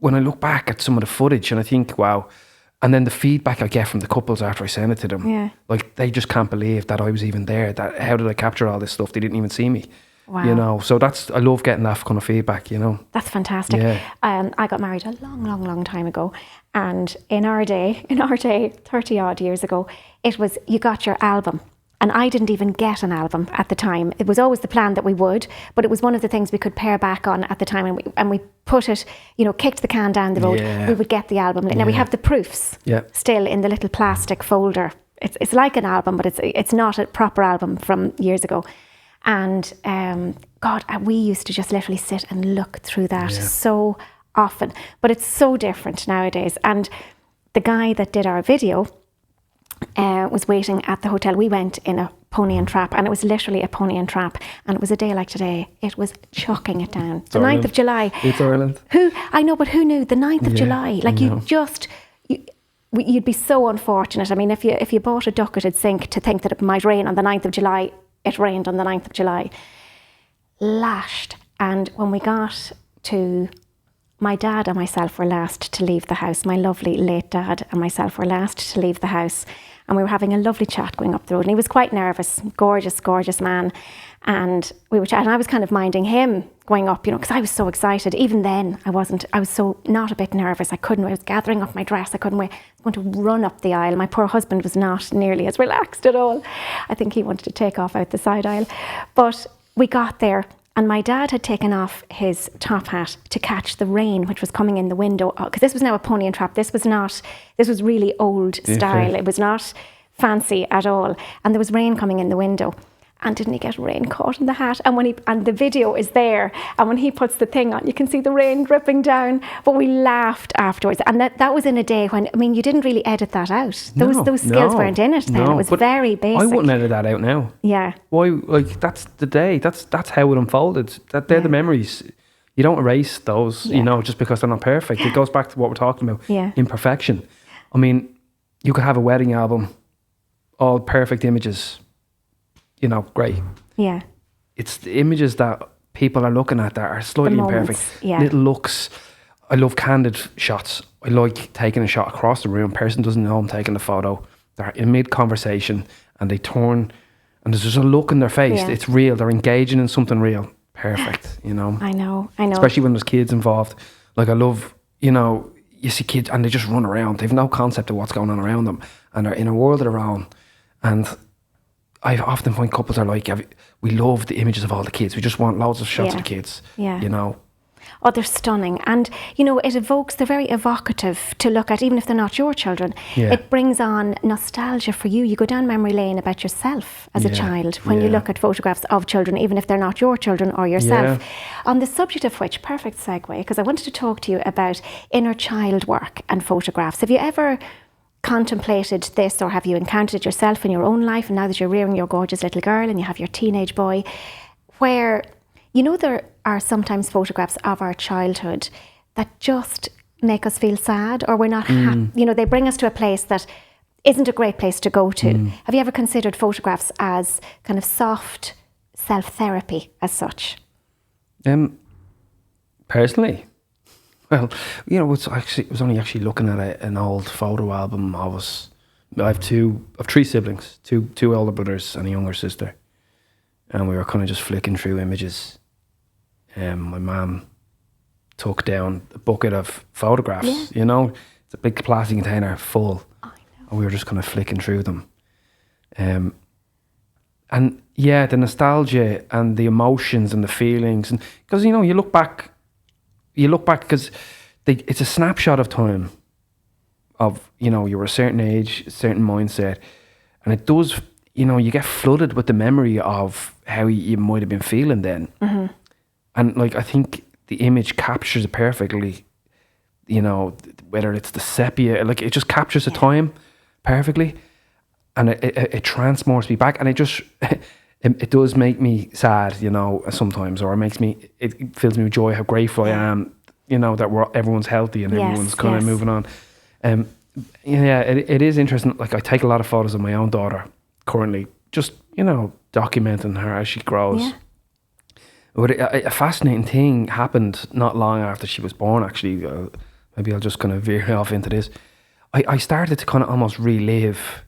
when I look back at some of the footage and I think, wow, and then the feedback I get from the couples after I send it to them, like, they just can't believe that I was even there. That how did I capture all this stuff? They didn't even see me. Wow. You know, so I love getting that kind of feedback, you know. That's fantastic. I got married a long time ago, and in our day, 30 odd years ago, it was, you got your album. And I didn't even get an album at the time. It was always the plan that we would, but it was one of the things we could pare back on at the time, and we put it, kicked the can down the road. We would get the album. Now we have the proofs still in the little plastic folder. It's like an album, but it's not a proper album from years ago. And we used to just literally sit and look through that so often. But it's so different nowadays. And the guy that did our video was waiting at the hotel. We went in a Pony and Trap, and it was literally a Pony and Trap, and it was a day like today. It was chucking it down. It's the Ireland. 9th of July. It's Ireland. I know, but who knew? The 9th of July. Like, you'd be so unfortunate. I mean, if you bought a ducketed sink to think that it might rain on the 9th of July, it rained on the 9th of July. Lashed. And when we got to my dad and myself were last to leave the house. My lovely late dad and myself were last to leave the house. And we were having a lovely chat going up the road. And he was quite nervous, gorgeous, gorgeous man. And we were chatting. I was kind of minding him going up, because I was so excited. Even then, I was so not a bit nervous. I was gathering up my dress. I couldn't wait. I wanted to run up the aisle. My poor husband was not nearly as relaxed at all. I think he wanted to take off out the side aisle. But we got there. And my dad had taken off his top hat to catch the rain, which was coming in the window. Because this was now a pony and trap. This was really old style. Okay. It was not fancy at all. And there was rain coming in the window. And didn't he get rain caught in the hat? And the video is there. And when he puts the thing on, you can see the rain dripping down. But we laughed afterwards. And that was in a day when, you didn't really edit that out. Those skills weren't in it then. No, it was very basic. I wouldn't edit that out now. Yeah. Why? Like, that's the day. That's how it unfolded. They're the memories. You don't erase those, just because they're not perfect. It goes back to what we're talking about. Yeah. Imperfection. You could have a wedding album, all perfect images. Great. Yeah. It's the images that people are looking at that are slightly imperfect. Yeah. Little looks. I love candid shots. I like taking a shot across the room. Person doesn't know I'm taking the photo. They're in mid-conversation and they turn and there's just a look in their face. Yeah. It's real. They're engaging in something real. Perfect, I know. Especially when there's kids involved. Like I love, you see kids and they just run around. They've no concept of what's going on around them. And they're in a world of their own. And I often find couples are like, we love the images of all the kids. We just want loads of shots of the kids. Yeah. Oh, they're stunning. And, they're very evocative to look at, even if they're not your children. Yeah. It brings on nostalgia for you. You go down memory lane about yourself as a child when you look at photographs of children, even if they're not your children or yourself. Yeah. On the subject of which, perfect segue, because I wanted to talk to you about inner child work and photographs. Have you ever contemplated this, or have you encountered it yourself in your own life, and now that you're rearing your gorgeous little girl and you have your teenage boy, where there are sometimes photographs of our childhood that just make us feel sad, or we're not happy, they bring us to a place that isn't a great place to go to. Have you ever considered photographs as kind of soft self-therapy as such? Personally, well, it was only actually looking at an old photo album of us. I have three siblings, two older brothers and a younger sister, and we were kind of just flicking through images. My mum took down a bucket of photographs. It's a big plastic container full, and we were just kind of flicking through them. And the nostalgia and the emotions and the feelings, and because you look back because it's a snapshot of time of, you were a certain age, a certain mindset. And it does, you get flooded with the memory of how you might have been feeling then. Mm-hmm. And I think the image captures it perfectly, whether it's the sepia, it just captures the time perfectly. And it transports me back. And it just, it does make me sad, sometimes, or it fills me with joy how grateful I am, that everyone's healthy and everyone's kind of moving on. It is interesting. I take a lot of photos of my own daughter currently, just, documenting her as she grows. Yeah. But a fascinating thing happened not long after she was born, actually. Maybe I'll just kind of veer off into this. I started to kind of almost relive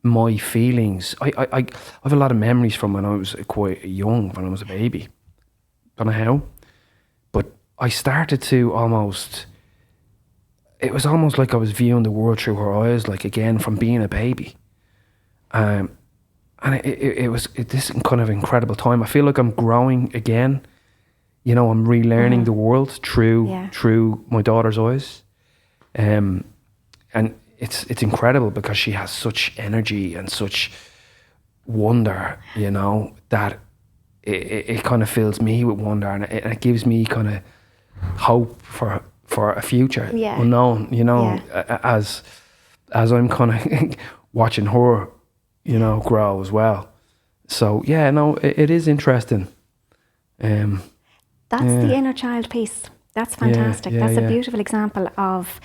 my feelings. I have a lot of memories from when I was quite young, when I was a baby. Don't know how, but I started to it was almost like I was viewing the world through her eyes, again, from being a baby. And it was this kind of incredible time. I feel like I'm growing again. I'm relearning the world through my daughter's eyes. And it's incredible because she has such energy and such wonder, that it kind of fills me with wonder, and it gives me kind of hope for a future unknown, as I'm kind of watching her, grow as well. So it is interesting. That's the inner child piece. That's fantastic. That's a beautiful example of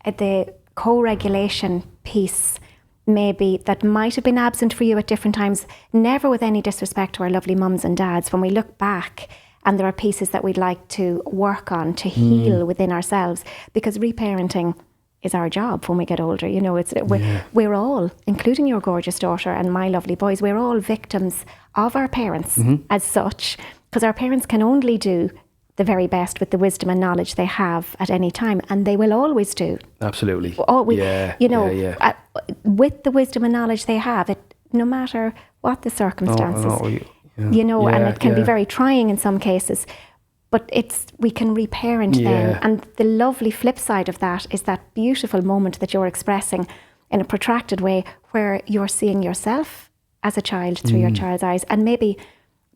the co-regulation piece, maybe, that might have been absent for you at different times, never with any disrespect to our lovely mums and dads. When we look back and there are pieces that we'd like to work on to heal within ourselves, because reparenting is our job when we get older. You know, we're all, including your gorgeous daughter and my lovely boys, we're all victims of our parents as such, because our parents can only do the very best with the wisdom and knowledge they have at any time, and they will always do. Absolutely. With the wisdom and knowledge they have, no matter what the circumstances, and it can be very trying in some cases, but we can reparent then. And the lovely flip side of that is that beautiful moment that you're expressing in a protracted way, where you're seeing yourself as a child through your child's eyes, and maybe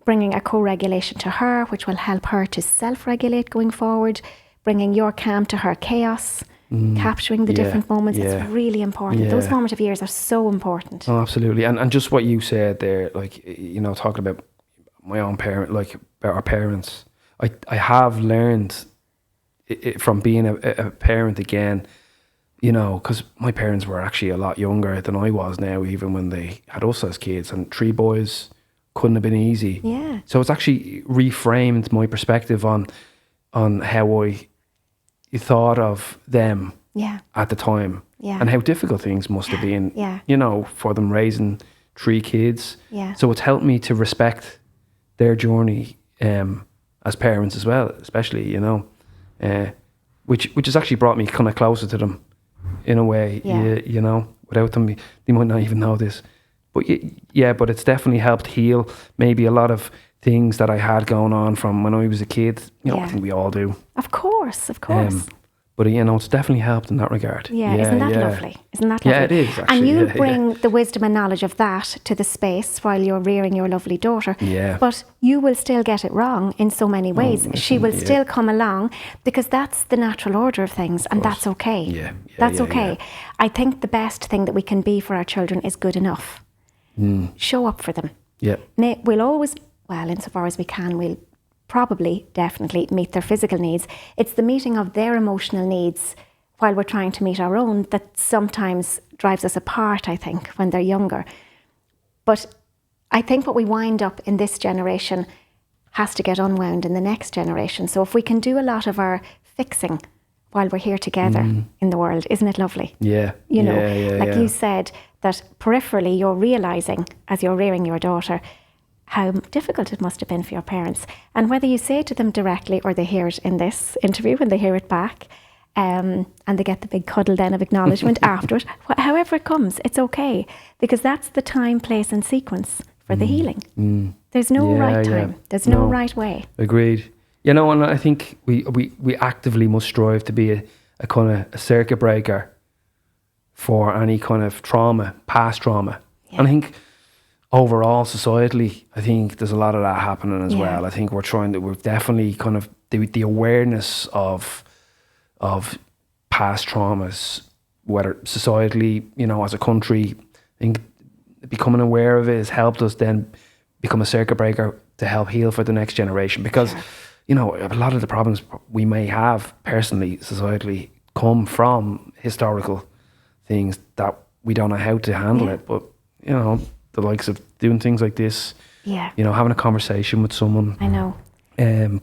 bringing a co-regulation to her, which will help her to self-regulate going forward, bringing your calm to her chaos, capturing the different moments. It's really important. Those formative years are so important. Oh, absolutely. And just what you said there, like, you know, talking about my own parent, like about our parents, I have learned from being a parent again, you know, because my parents were actually a lot younger than I was now, even when they had us as kids, and 3 boys couldn't have been easy. Yeah. So it's actually reframed my perspective on how I thought of them at the time, and how difficult things must have been, you know, for them raising 3 kids. Yeah. So it's helped me to respect their journey as parents as well, especially, you know, which has actually brought me kind of closer to them in a way. You know, without them, they might not even know this. But but it's definitely helped heal maybe a lot of things that I had going on from when I was a kid. You know, I think we all do. Of course. But, you know, it's definitely helped in that regard. Yeah, isn't that lovely? Isn't that lovely? Yeah, it is, actually. And you bring the wisdom and knowledge of that to the space while you're rearing your lovely daughter. Yeah. But you will still get it wrong in so many ways. She will still come along, because that's the natural order of things, and that's okay. That's okay. I think the best thing that we can be for our children is good enough. Show up for them. Yeah. We'll always, well, insofar as we can, we'll probably definitely meet their physical needs. It's the meeting of their emotional needs while we're trying to meet our own that sometimes drives us apart, I think, when they're younger. But I think what we wind up in this generation has to get unwound in the next generation. So if we can do a lot of our fixing while we're here together in the world, isn't it lovely? Yeah. You know, you said, that peripherally you're realising as you're rearing your daughter how difficult it must have been for your parents. And whether you say it to them directly or they hear it in this interview when they hear it back, and they get the big cuddle then of acknowledgement after it, however it comes, it's okay. Because that's the time, place and sequence for the healing. There's no right time. There's no right way. Agreed. You know, and I think we actively must strive to be a kind of a circuit breaker for any kind of trauma, past trauma. And I think overall, societally, I think there's a lot of that happening as well. I think we've definitely kind of the awareness of past traumas, whether societally, you know, as a country, I think becoming aware of it has helped us then become a circuit breaker to help heal for the next generation. Because, you know, a lot of the problems we may have personally, societally, come from historical things that we don't know how to handle it. But, you know, the likes of doing things like this, you know, having a conversation with someone. I know.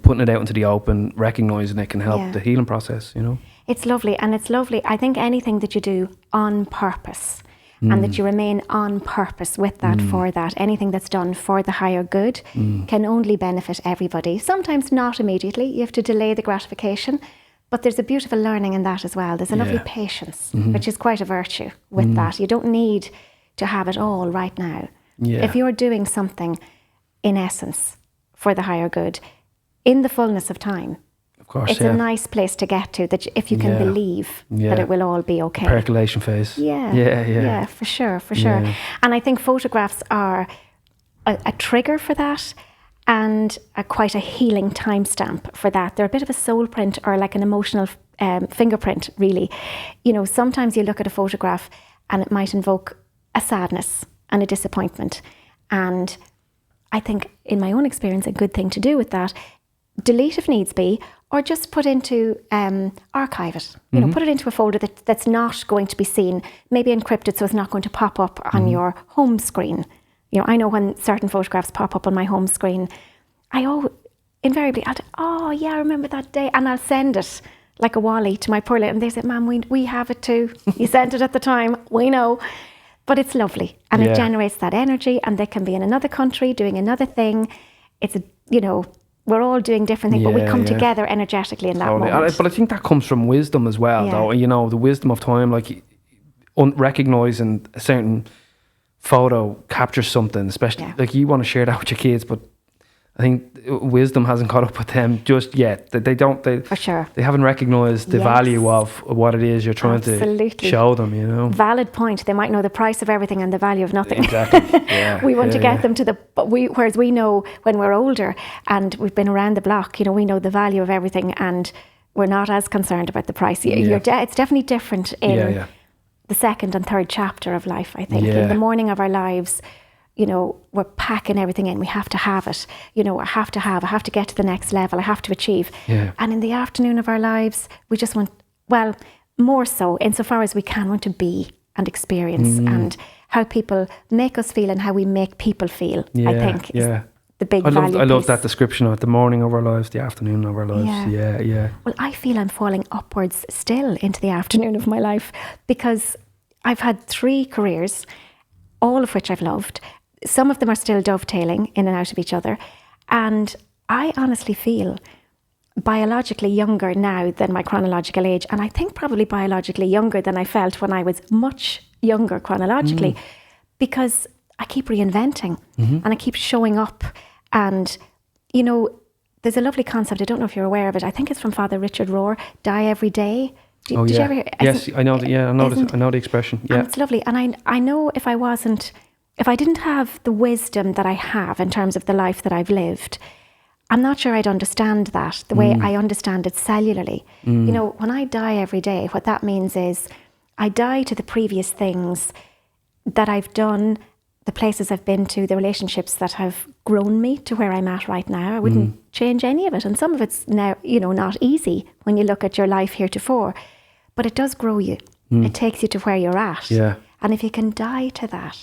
Putting it out into the open, recognising it can help the healing process, you know. It's lovely. And it's lovely. I think anything that you do on purpose and that you remain on purpose with that, for that, anything that's done for the higher good can only benefit everybody. Sometimes not immediately. You have to delay the gratification. But there's a beautiful learning in that as well. There's a lovely patience, which is quite a virtue with that. You don't need to have it all right now. If you're doing something, in essence, for the higher good, in the fullness of time, of course, it's a nice place to get to, that if you can believe that it will all be okay. The percolation phase. Yeah, for sure. And I think photographs are a trigger for that, and quite a healing timestamp for that. They're a bit of a soul print, or like an emotional fingerprint, really. You know, sometimes you look at a photograph and it might invoke a sadness and a disappointment. And I think, in my own experience, a good thing to do with that, delete if needs be, or just put into, archive it. You know, put it into a folder that's not going to be seen, maybe encrypted so it's not going to pop up on your home screen. You know, I know when certain photographs pop up on my home screen, invariably oh yeah, I remember that day, and I'll send it like a wally to my poor little, and they said, Ma'am, we have it too. You sent it at the time, we know. But it's lovely, and it generates that energy, and they can be in another country doing another thing. It's, we're all doing different things, but we come together energetically in that moment. But I think that comes from wisdom as well, though. The wisdom of time, like recognising a certain photo captures something, especially like you want to share that with your kids, but I think wisdom hasn't caught up with them just yet. They don't. For sure. They haven't recognised the value of what it is you're trying to show them. Valid point. They might know the price of everything and the value of nothing. Exactly. Yeah. We want to get them to whereas we know when we're older and we've been around the block, we know the value of everything, and we're not as concerned about the price. It's definitely different in the second and third chapter of life, I think. In the morning of our lives, we're packing everything in. We have to have it. I have to get to the next level. I have to achieve. Yeah. And in the afternoon of our lives, we just want, more so, insofar as we can, want to be and experience, and how people make us feel and how we make people feel, I think, is the big value I love piece. that description of the morning of our lives, the afternoon of our lives. Yeah. Well, I feel I'm falling upwards still into the afternoon of my life, because I've had 3 careers, all of which I've loved. Some of them are still dovetailing in and out of each other. And I honestly feel biologically younger now than my chronological age. And I think probably biologically younger than I felt when I was much younger chronologically, because I keep reinventing and I keep showing up. And, there's a lovely concept. I don't know if you're aware of it. I think it's from Father Richard Rohr, die every day. Did you ever hear? Yes, I know. I know the expression. Yeah. And it's lovely. And I know if I didn't have the wisdom that I have in terms of the life that I've lived, I'm not sure I'd understand that the way I understand it cellularly. When I die every day, what that means is I die to the previous things that I've done, the places I've been to, the relationships that have grown me to where I'm at right now. I wouldn't change any of it. And some of it's now, not easy when you look at your life heretofore, but it does grow you. It takes you to where you're at. Yeah. And if you can die to that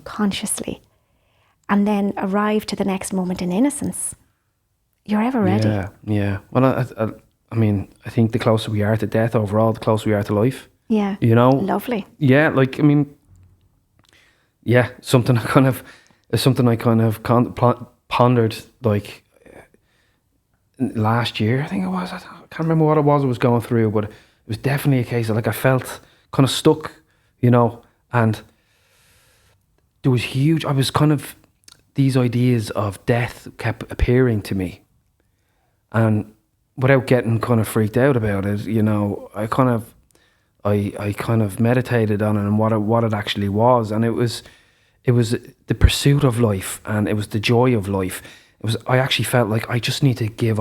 consciously and then arrive to the next moment in innocence, you're ever ready. Yeah. Well, I think the closer we are to death overall, the closer we are to life. Yeah. Lovely. Yeah, something I kind of pondered like last year, I think it was. I can't remember what it was going through, but it was definitely a case of I felt kind of stuck, and there was these ideas of death kept appearing to me, and without getting kind of freaked out about it, I kind of meditated on it and what it actually was, and it was the pursuit of life, and it was the joy of life. I actually felt like I just need to give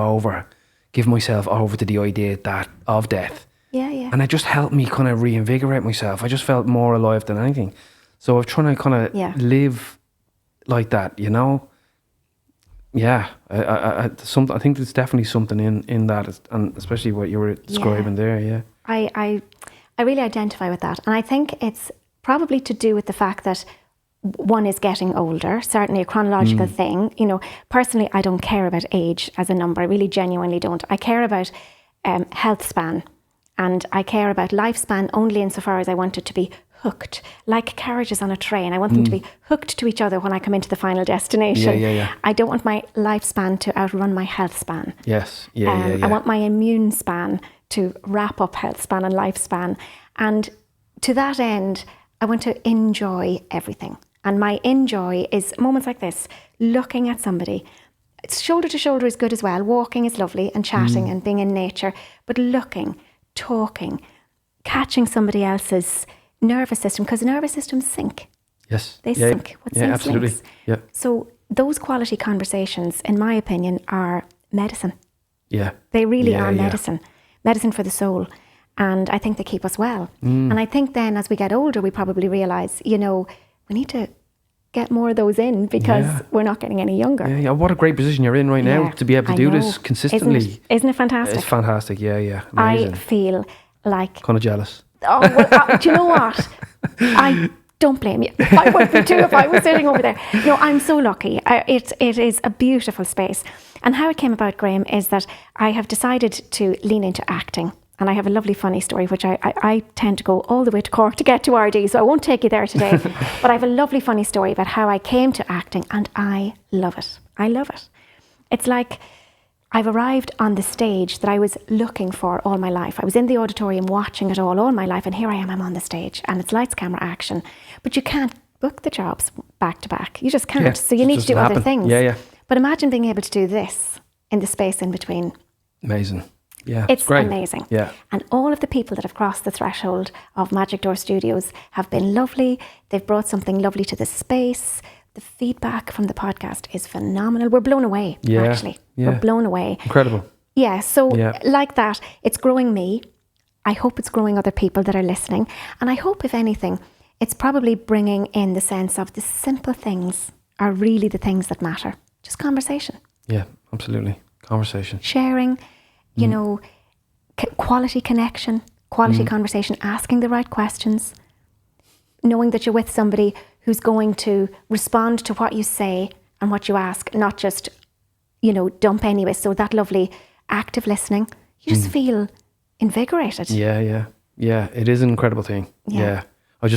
myself over to the idea of death. Yeah. And it just helped me kind of reinvigorate myself. I just felt more alive than anything. So I was trying to kind of live like that, Yeah, I think there's definitely something in that, and especially what you were describing there. Yeah, I really identify with that, and I think it's probably to do with the fact that one is getting older, certainly a chronological thing. Personally, I don't care about age as a number. I really genuinely don't. I care about health span, and I care about lifespan only insofar as I want it to be hooked, like carriages on a train. I want them to be hooked to each other when I come into the final destination. Yeah. I don't want my lifespan to outrun my health span. Yes. I want my immune span to wrap up health span and lifespan. And to that end, I want to enjoy everything. And my enjoy is moments like this, looking at somebody. Shoulder to shoulder is good as well. Walking is lovely, and chatting and being in nature. But looking, talking, catching somebody else's nervous system, because nervous systems sync. Yes. They sync. What syncs absolutely. links. Yeah. So those quality conversations, in my opinion, are medicine. Yeah. They really are medicine. Medicine for the soul. And I think they keep us well. And I think then as we get older, we probably realise, we need to get more of those in, because we're not getting any younger. Yeah. What a great position you're in right now to be able to do this consistently. Isn't it fantastic? It's fantastic. Yeah. Amazing. I feel like... kind of jealous. Oh, well, do you know what? I don't blame you. I would be too if I was sitting over there. No, I'm so lucky. It is a beautiful space. And how it came about, Graeme, is that I have decided to lean into acting. And I have a lovely funny story, which I tend to go all the way to Cork to get to RD, so I won't take you there today. But I have a lovely funny story about how I came to acting, and I love it. I love it. It's like I've arrived on the stage that I was looking for all my life. I was in the auditorium watching it all my life, and here I am, I'm on the stage, and it's lights, camera, action. But you can't book the jobs back to back. You just can't. Yeah, so you need to do other things. Yeah. But imagine being able to do this in the space in between. Amazing. Yeah, it's great. Amazing. Yeah. And all of the people that have crossed the threshold of Magic Door Studios have been lovely. They've brought something lovely to the space. The feedback from the podcast is phenomenal. We're blown away, actually. Yeah. We're blown away. Incredible. Yeah, so like that, it's growing me. I hope it's growing other people that are listening. And I hope, if anything, it's probably bringing in the sense of the simple things are really the things that matter. Just conversation. Yeah, absolutely. Conversation. Sharing. You know, quality connection, quality conversation, asking the right questions, knowing that you're with somebody who's going to respond to what you say and what you ask, not just, dump anyway. So that lovely active listening, you just feel invigorated. Yeah. It is an incredible thing. Yeah. I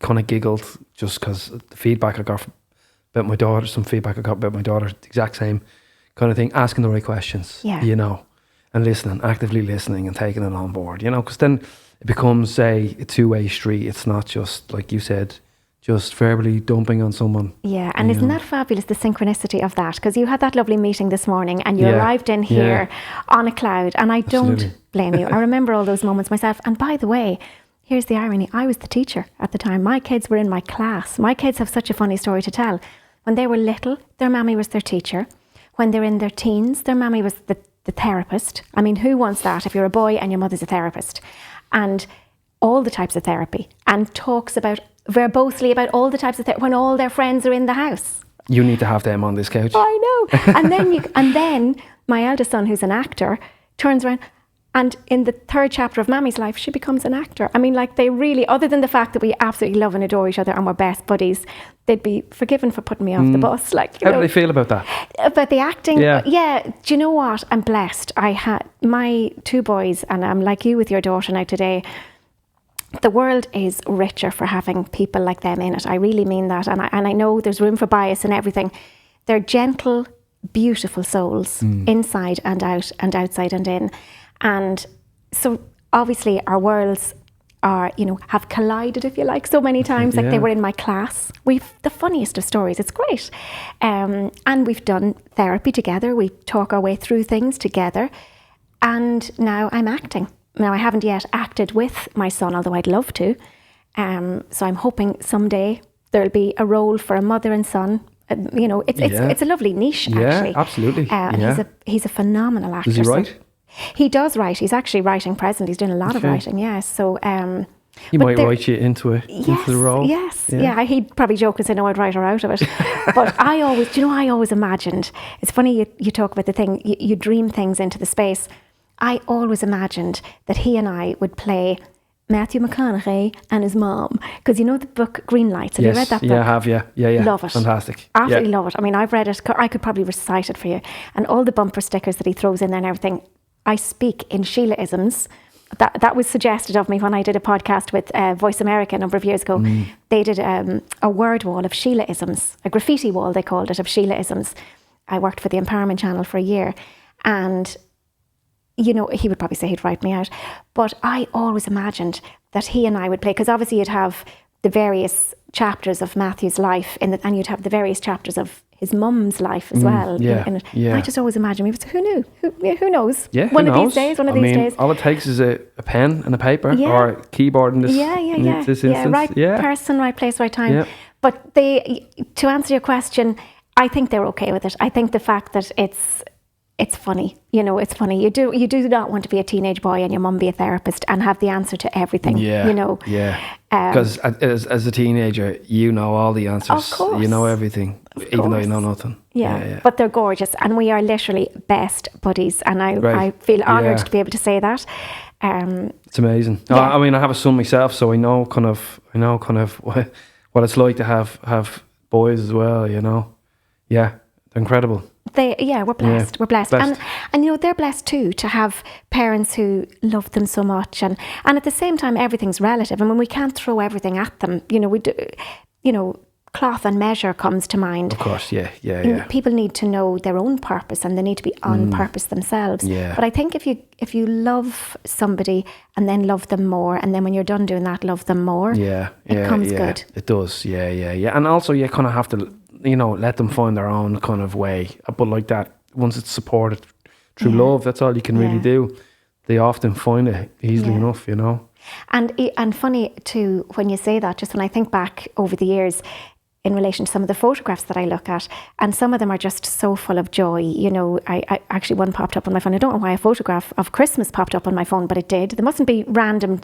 kind of giggled just because the feedback I got about my daughter, some feedback I got about my daughter, the exact same kind of thing, asking the right questions, and listening, actively listening and taking it on board, because then it becomes, say, a two-way street. It's not just, like you said, just verbally dumping on someone. Yeah, and isn't that fabulous, the synchronicity of that? Because you had that lovely meeting this morning and you arrived in here on a cloud, and I don't blame you. I remember all those moments myself. And by the way, here's the irony. I was the teacher at the time. My kids were in my class. My kids have such a funny story to tell. When they were little, their mammy was their teacher. When they're in their teens, their mammy was the therapist. I mean, who wants that if you're a boy and your mother's a therapist? And all the types of therapy, and talks about verbosely about all the types of therapy when all their friends are in the house. You need to have them on this couch. I know. And then my eldest son, who's an actor, turns around, and in the third chapter of Mammy's life, she becomes an actor. I mean, like, they really, other than the fact that we absolutely love and adore each other and we're best buddies, they'd be forgiven for putting me off the bus. Like, how do they feel about that? About the acting? Yeah. Do you know what? I'm blessed. I had my two boys, and I'm like you with your daughter now today. The world is richer for having people like them in it. I really mean that. And I know there's room for bias and everything. They're gentle, beautiful souls, inside and out and outside and in. And so obviously our worlds are, have collided, if you like, so many times. Like, they were in my class. We've the funniest of stories. It's great. And we've done therapy together. We talk our way through things together. And now I'm acting. Now, I haven't yet acted with my son, although I'd love to. So I'm hoping someday there'll be a role for a mother and son. It's a lovely niche, actually. Yeah, absolutely. And he's a phenomenal actor. Does he write? He does write. He's actually writing present. He's doing a lot of writing, So he might write you into the role. Yes, yeah. He'd probably joke and say, no, I'd write her out of it. But I always imagined, it's funny you talk about the thing, you dream things into the space. I always imagined that he and I would play Matthew McConaughey and his mom. Because you know the book Green Lights? Have you read that book? Yeah, I have, yeah. Love it. Fantastic. Absolutely love it. I mean, I've read it. I could probably recite it for you. And all the bumper stickers that he throws in there and everything. I speak in Síle-isms. That was suggested of me when I did a podcast with Voice America a number of years ago. They did a word wall of Síle-isms, a graffiti wall, they called it, of Síle-isms. I worked for the Empowerment Channel for a year. And he would probably say he'd write me out. But I always imagined that he and I would play, because obviously you'd have the various chapters of Matthew's life, and you'd have the various chapters of his mum's life as well. I just always imagined, who knew? Who knows? Yeah, one of these days. All it takes is a pen and a paper or a keyboard in this, in this instance. Right person, right place, right time. Yeah. But to answer your question, I think they're okay with it. I think the fact that it's funny. It's funny. You do not want to be a teenage boy and your mum be a therapist and have the answer to everything. Yeah. Because as a teenager, you know all the answers. Of course. You know everything, even though you know nothing. Yeah. But they're gorgeous, and we are literally best buddies. And I feel honoured to be able to say that. It's amazing. Yeah. I mean, I have a son myself, so I know kind of what it's like to have boys as well. Yeah, they're incredible. We're blessed. Yeah, We're blessed. blessed. And you know, they're blessed too to have parents who love them so much. And at the same time, everything's relative. And when we can't throw everything at them, you know, we do, you know, cloth and measure comes to mind. Of course, yeah. People need to know their own purpose, and they need to be on purpose themselves. Yeah. But I think if you love somebody and then love them more, and then when you're done doing that, love them more, it comes good. It does, yeah. And also you kind of have to, you know, let them find their own kind of way. But like that, once it's supported through love, that's all you can really do. They often find it easily enough, you know. And funny too, when you say that, just when I think back over the years, in relation to some of the photographs that I look at, and some of them are just so full of joy. You know, I actually, one popped up on my phone. I don't know why a photograph of Christmas popped up on my phone, but it did. They mustn't be random.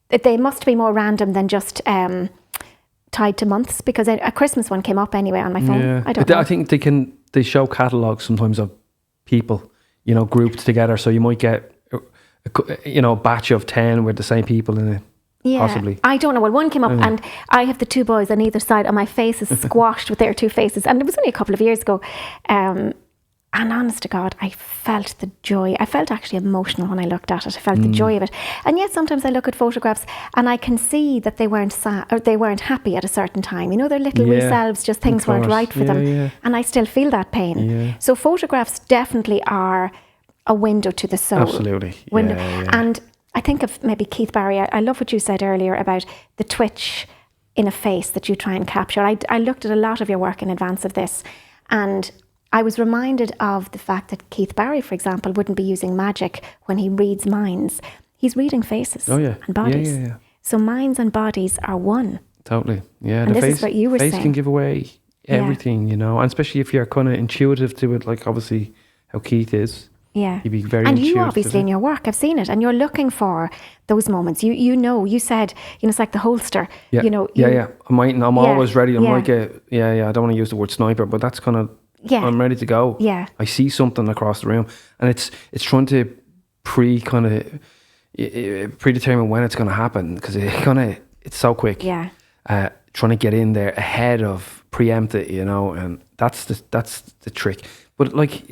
They must be more random than just tied to months, because a Christmas one came up anyway on my phone. Yeah. I don't know. I think they show catalogues sometimes of people, you know, grouped together. So you might get, you know, a batch of 10 with the same people in it. Yeah, possibly. I don't know. Well, one came up and I have the two boys on either side, and my face is squashed with their two faces. And it was only a couple of years ago. And honest to God, I felt the joy. I felt actually emotional when I looked at it. I felt the joy of it. And yet sometimes I look at photographs and I can see that they weren't sad, or they weren't happy at a certain time. You know, their little wee selves, just things weren't right for them. Yeah. And I still feel that pain. Yeah. So photographs definitely are a window to the soul. Absolutely. Window. Yeah. And I think of maybe Keith Barry. I love what you said earlier about the twitch in a face that you try and capture. I looked at a lot of your work in advance of this, and I was reminded of the fact that Keith Barry, for example, wouldn't be using magic when he reads minds. He's reading faces and bodies. Yeah. So minds and bodies are one. Totally. Yeah. And the this face, is what you were face saying. can give away everything, you know, and especially if you're kind of intuitive to it, like obviously how Keith is. Yeah. You'd be very and intuitive. you obviously in your work, I've seen it, and you're looking for those moments. You know, you said, you know, it's like the holster. Yeah. You know, I'm always ready. I'm yeah. like I don't want to use the word sniper, but that's kind of, I'm ready to go. Yeah. I see something across the room, and it's trying to predetermine when it's going to happen, because it's so quick. Yeah. Trying to get in there ahead of, preempt it, you know, and that's the trick. But like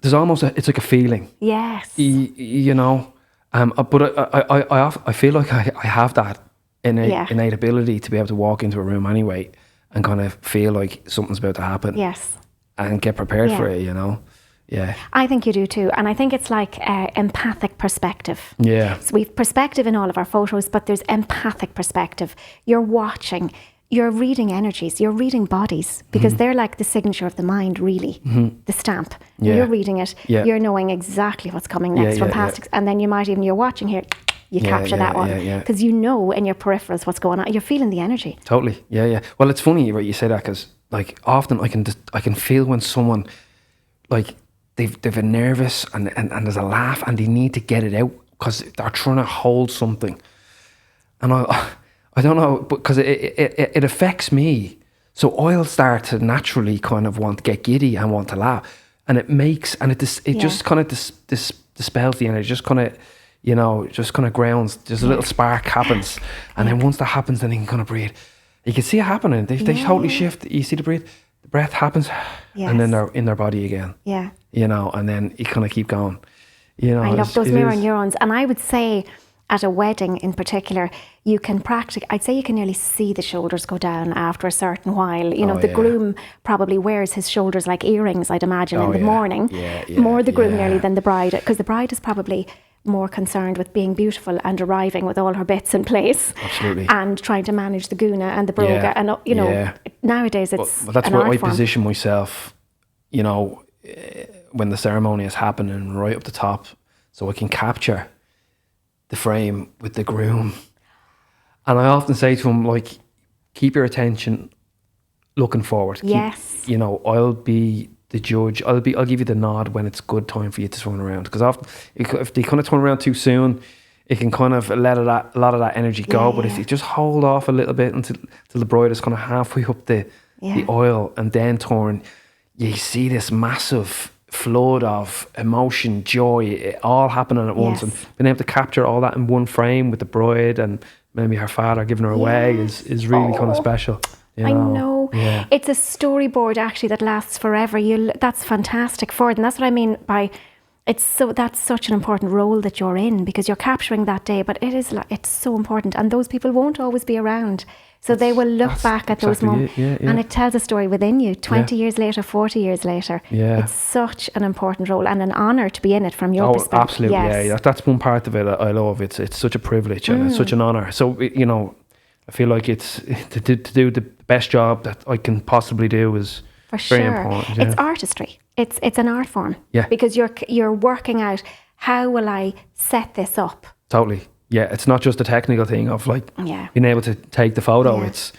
there's almost it's like a feeling. Yes. You know, but I feel like I have that innate ability to be able to walk into a room anyway and kind of feel like something's about to happen. Yes. And get prepared for it, you know. Yeah. I think you do too. And I think it's like empathic perspective. Yeah. So we've perspective in all of our photos, but there's empathic perspective. You're watching, you're reading energies, you're reading bodies, because they're like the signature of the mind, really, the stamp. Yeah. You're reading it, you're knowing exactly what's coming next from past. And then you might even, you're watching here, you capture that one. Because you know in your peripherals what's going on. You're feeling the energy. Totally. Yeah. Well, it's funny what you say that, because like often I can feel when someone, like, they've a nervous and there's a laugh and they need to get it out because they're trying to hold something. And I don't know, because it affects me. So I'll start to naturally kind of want to get giddy and want to laugh. And it just kind of dispels the energy, just kind of, you know, just kind of grounds. Just a little spark happens. And then once that happens, then you can kind of breathe. You can see it happening. They totally shift. You see the breath happens, and then they're in their body again. Yeah. You know, and then you kind of keep going. You know, I love those mirror neurons. And I would say at a wedding in particular, you can I'd say you can nearly see the shoulders go down after a certain while. You know, the groom probably wears his shoulders like earrings, I'd imagine, in the morning. More the groom nearly than the bride, because the bride is probably more concerned with being beautiful and arriving with all her bits in place. Absolutely. And trying to manage the guna and the broga. And, you know, nowadays it's well, that's an where art I form. position myself, you know, when the ceremony is happening, right up the top, so I can capture the frame with the groom. And I often say to him, like, keep your attention looking forward. Yes. You know, I'll be the judge. I'll give you the nod when it's good time for you to turn around. Because often, if they kind of turn around too soon, it can kind of let a lot of that energy go. But if you just hold off a little bit until the bride is kind of halfway up the aisle and then turn, you see this massive flood of emotion, joy, it all happening at once. And being able to capture all that in one frame with the bride and maybe her father giving her away is really kind of special. You know? I know. Yeah. It's a storyboard actually that lasts forever. That's fantastic for it. And that's what I mean by that's such an important role that you're in, because you're capturing that day, but it's so important. And those people won't always be around. So they will look back at those moments, and it tells a story within you 20 years later, 40 years later. Yeah. It's such an important role and an honour to be in it from your perspective. Absolutely, yes. yeah. That's one part of it I love. It's such a privilege and it's such an honour. So, I feel like it's to do the best job that I can possibly do is very important. Yeah. It's artistry. It's an art form. Yeah. Because you're working out, how will I set this up? Totally. Yeah, it's not just a technical thing of like being able to take the photo. Yeah. It's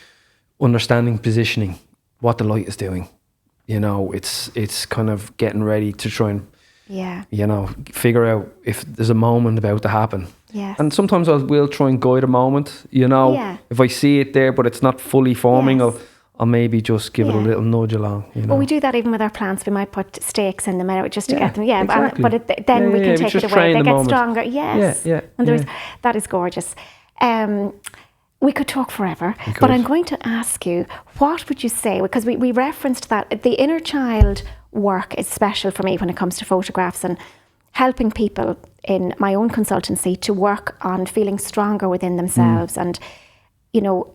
understanding positioning, what the light is doing. It's kind of getting ready to try and figure out if there's a moment about to happen. Yes. And sometimes we'll try and guide a moment. If I see it there, but it's not fully forming, I'll maybe just give it a little nudge along. Well, we do that even with our plants. We might put stakes in them just to get them. Yeah, exactly. But then we can take it away. They get stronger. Yes. Yeah. And that is gorgeous. We could talk forever, but I'm going to ask you, what would you say? Because we referenced that the inner child work is special for me when it comes to photographs and helping people in my own consultancy to work on feeling stronger within themselves and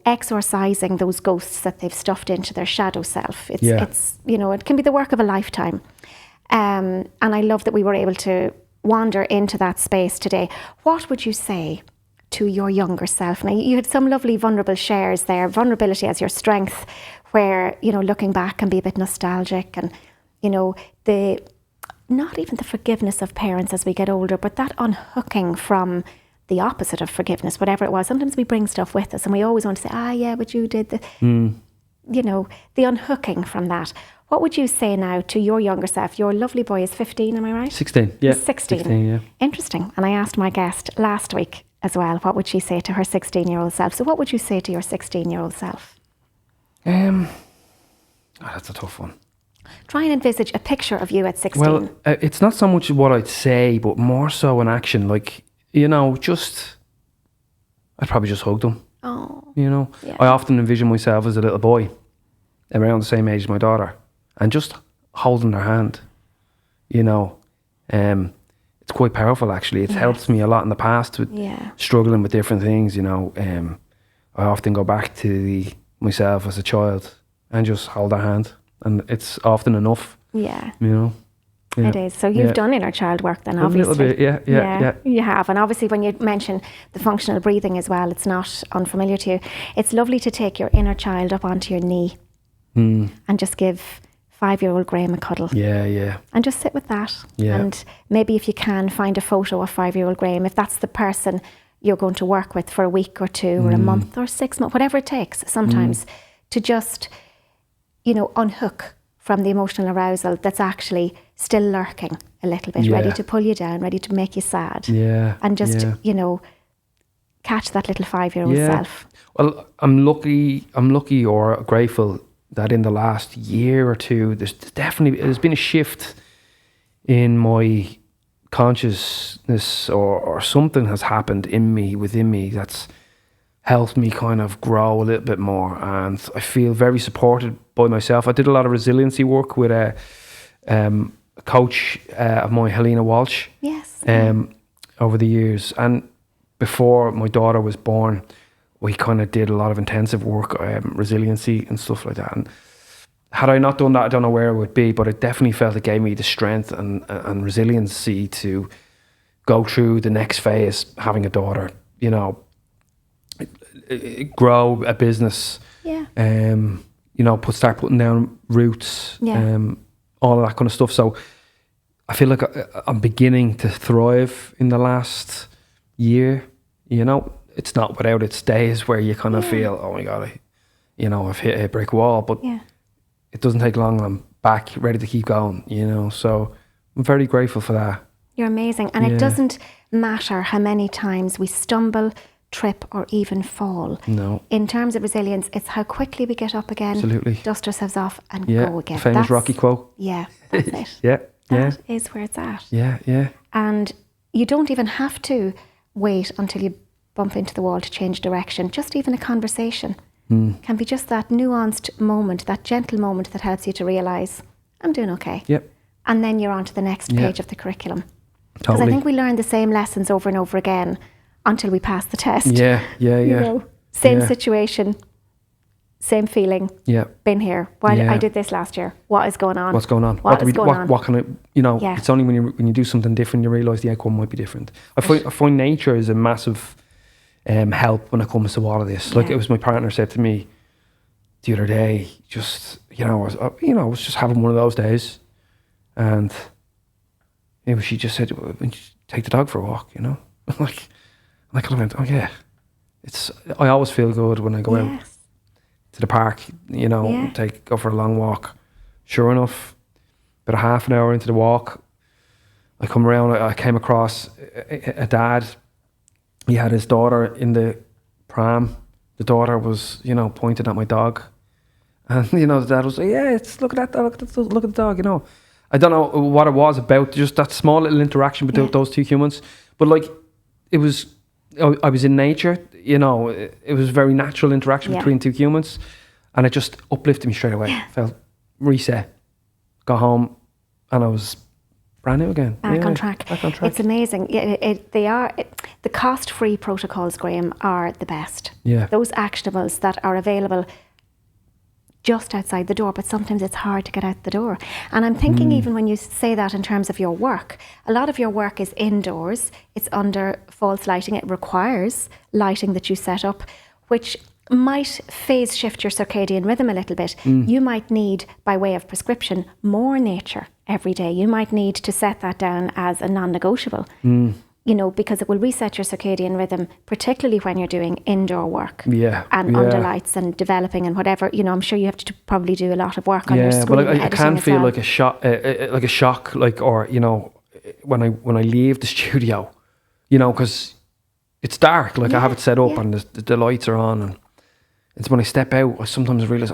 exorcising those ghosts that they've stuffed into their shadow self. It's it can be the work of a lifetime. And I love that we were able to wander into that space today. What would you say to your younger self? Now, you had some lovely vulnerable shares there, vulnerability as your strength, where, looking back can be a bit nostalgic and, not even the forgiveness of parents as we get older, but that unhooking from the opposite of forgiveness, whatever it was. Sometimes we bring stuff with us and we always want to say, but you did the unhooking from that. What would you say now to your younger self? Your lovely boy is 15, am I right? 16, yeah. He's 16. 16, yeah. Interesting. And I asked my guest last week as well, what would she say to her 16-year-old self? So what would you say to your 16-year-old self? That's a tough one. Try and envisage a picture of you at 16. Well, it's not so much what I'd say, but more so an action. Like, I'd probably just hug them. Oh. Yeah. I often envision myself as a little boy around the same age as my daughter and just holding their hand. It's quite powerful actually. It's helped me a lot in the past with struggling with different things. I often go back to myself as a child and just hold their hand, and it's often enough. Yeah. Yeah. It is. So you've done inner child work then, obviously. A little bit, yeah. You have. And obviously when you mention the functional breathing as well, it's not unfamiliar to you. It's lovely to take your inner child up onto your knee and just give 5-year-old Graeme a cuddle. Yeah. And just sit with that. Yeah. And maybe if you can, find a photo of 5-year-old Graeme, if that's the person you're going to work with for a week or two or a month or 6 months, whatever it takes sometimes, to just, unhook from the emotional arousal that's actually still lurking a little bit, ready to pull you down, ready to make you sad. Yeah. And just, catch that little 5-year-old self. Well, I'm lucky or grateful that in the last year or two, there's been a shift in my consciousness or something has happened within me that's helped me kind of grow a little bit more, and I feel very supported by myself. I did a lot of resiliency work with a coach of mine, Helena Walsh. Yes. Over the years, and before my daughter was born, we kind of did a lot of intensive work, resiliency and stuff like that. And had I not done that, I don't know where I would be, but it definitely felt it gave me the strength and resiliency to go through the next phase, having a daughter, grow a business, start putting down roots, all of that kind of stuff. So I feel like I'm beginning to thrive in the last year. It's not without its days where you kind of feel, oh my God, I've hit a brick wall, but it doesn't take long. I'm back, ready to keep going, so I'm very grateful for that. You're amazing. And it doesn't matter how many times we stumble, trip or even fall. No. In terms of resilience, it's how quickly we get up again, absolutely, dust ourselves off and go again. Famous Rocky quote. Yeah, that's it. That is where it's at. Yeah. And you don't even have to wait until you bump into the wall to change direction. Just even a conversation can be just that nuanced moment, that gentle moment that helps you to realise, I'm doing okay. Yep. And then you're on to the next page of the curriculum. Because Totally. I think we learn the same lessons over and over again until we pass the test. Yeah. You know, same situation, same feeling. Yeah. Been here. I did this last year. What is going on? What's going on? What can I, it's only when you do something different, you realise the outcome might be different. I find nature is a massive help when it comes to all of this. Like it was my partner said to me the other day, just, I was just having one of those days. And she just said, take the dog for a walk, and I kind of went, oh yeah. I always feel good when I go out to the park, go for a long walk. Sure enough, about a half an hour into the walk, I come around, I came across a dad. He had his daughter in the pram. The daughter was, pointing at my dog. And, the dad was like, yeah, look at that dog, look at the dog, I don't know what it was about, just that small little interaction between those two humans. But I was in nature, it was a very natural interaction between two humans. And it just uplifted me straight away. Felt reset, got home, and I was brand new again. Back on track. It's amazing. The cost-free protocols, Graeme, are the best. Yeah. Those actionables that are available just outside the door, but sometimes it's hard to get out the door. And I'm thinking even when you say that in terms of your work, a lot of your work is indoors, it's under false lighting, it requires lighting that you set up, which might phase shift your circadian rhythm a little bit. You might need, by way of prescription, more nature every day. You might need to set that down as a non-negotiable. Because it will reset your circadian rhythm, particularly when you're doing indoor work and under lights and developing and whatever. I'm sure you have to probably do a lot of work on your screen. But I can feel like a shock, or when I leave the studio, because it's dark. I have it set up and the lights are on, and it's when I step out, I sometimes realize,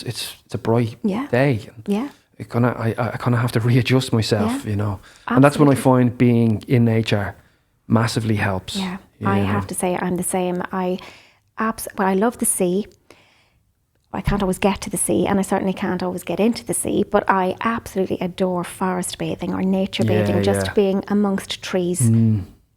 it's a bright day. I kind of have to readjust myself, and that's when I find being in nature massively helps. I have to say I'm the same. I love the sea. I can't always get to the sea, and I certainly can't always get into the sea, but I absolutely adore forest bathing or nature bathing, just being amongst trees,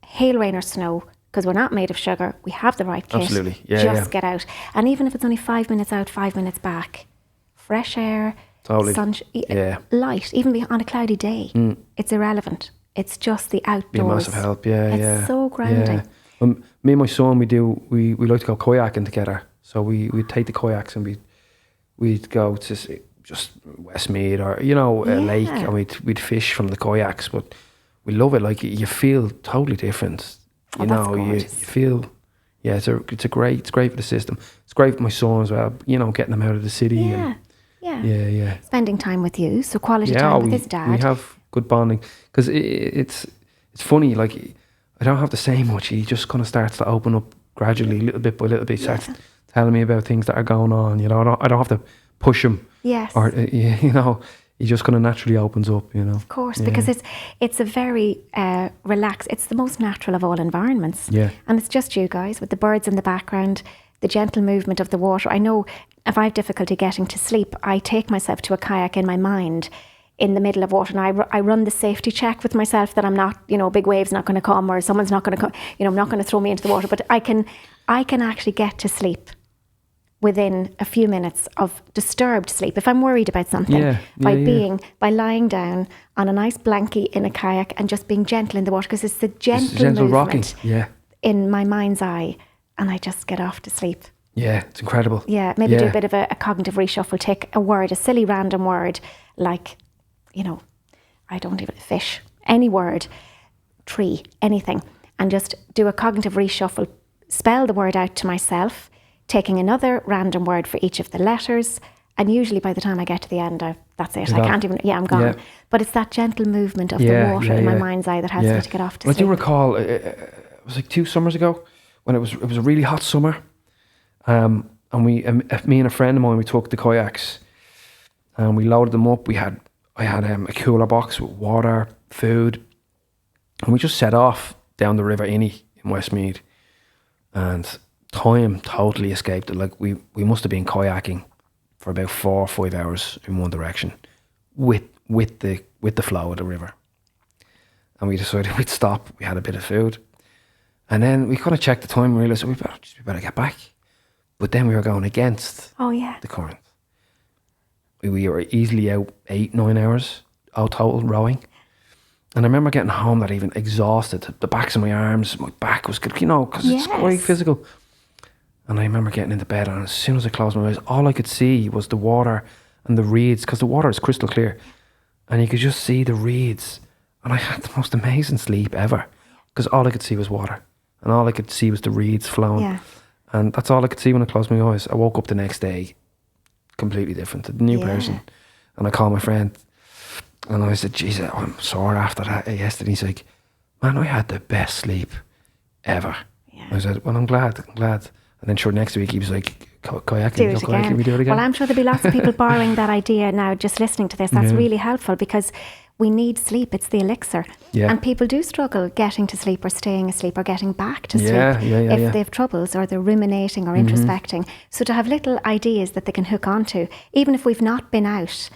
hail, rain or snow, because we're not made of sugar. We have the right kit. Absolutely. Get out. And even if it's only 5 minutes out, 5 minutes back, fresh air, light, even on a cloudy day, it's irrelevant. It's just the outdoors. Be a massive help, It's so grounding. Me and my son, we like to go kayaking together. So we'd take the kayaks and we'd go to just Westmead or, a lake, and we'd fish from the kayaks. But we love it. You feel totally different. You feel, it's great for the system. It's great for my son as well, getting him out of the city. Yeah. Spending time with you, so quality time with his dad. We have good bonding because it's funny. I don't have to say much. He just kind of starts to open up gradually, little bit by little bit. Starts telling me about things that are going on. I don't have to push him. Yes. Or he just kind of naturally opens up. Of course, because it's a very relaxed. It's the most natural of all environments. Yeah. And it's just you guys with the birds in the background, the gentle movement of the water. I know if I have difficulty getting to sleep, I take myself to a kayak in my mind in the middle of water, and I run the safety check with myself that I'm not, big waves not going to come or someone's not going to come, not going to throw me into the water. But I can actually get to sleep within a few minutes of disturbed sleep if I'm worried about something by lying down on a nice blankie in a kayak and just being gentle in the water, because it's the gentle movement in my mind's eye, and I just get off to sleep. Yeah, it's incredible. Yeah, maybe do a bit of a cognitive reshuffle, take a word, a silly random word like, I don't even, fish, any word, tree, anything, and just do a cognitive reshuffle, spell the word out to myself, taking another random word for each of the letters, and usually by the time I get to the end, that's it. I can't even, I'm gone. Yeah. But it's that gentle movement of the water in my mind's eye that helps me to get off to sleep. I do recall, it was 2 summers ago, when it was a really hot summer, and me and a friend of mine, we took the kayaks, and we loaded them up. I had a cooler box with water, food, and we just set off down the River Inny in Westmead, and time totally escaped it. Like we must have been kayaking for about 4 or 5 hours in one direction with the flow of the river. And we decided we'd stop. We had a bit of food. And then we kind of checked the time and realised we better get back. But then we were going against the current. We were easily out 8-9 hours out total rowing. And I remember getting home that evening exhausted. The backs of my arms, my back was, because it's quite physical. And I remember getting into bed, and as soon as I closed my eyes, all I could see was the water and the reeds, because the water is crystal clear. And you could just see the reeds. And I had the most amazing sleep ever, because all I could see was water. And all I could see was the reeds flowing. Yeah. And that's all I could see when I closed my eyes. I woke up the next day completely different, a new person. And I called my friend, and I said, "Geez, I'm sore after that yesterday." He's like, "Man, I had the best sleep ever." Yeah. I said, "Well, I'm glad. And then sure, next week he was like, kayaking, we do it again. Well, I'm sure there'll be lots of people borrowing that idea now, just listening to this. That's really helpful, because we need sleep. It's the elixir. Yeah. And people do struggle getting to sleep or staying asleep or getting back to sleep if they have troubles or they're ruminating or introspecting. So to have little ideas that they can hook onto, even if we've not been out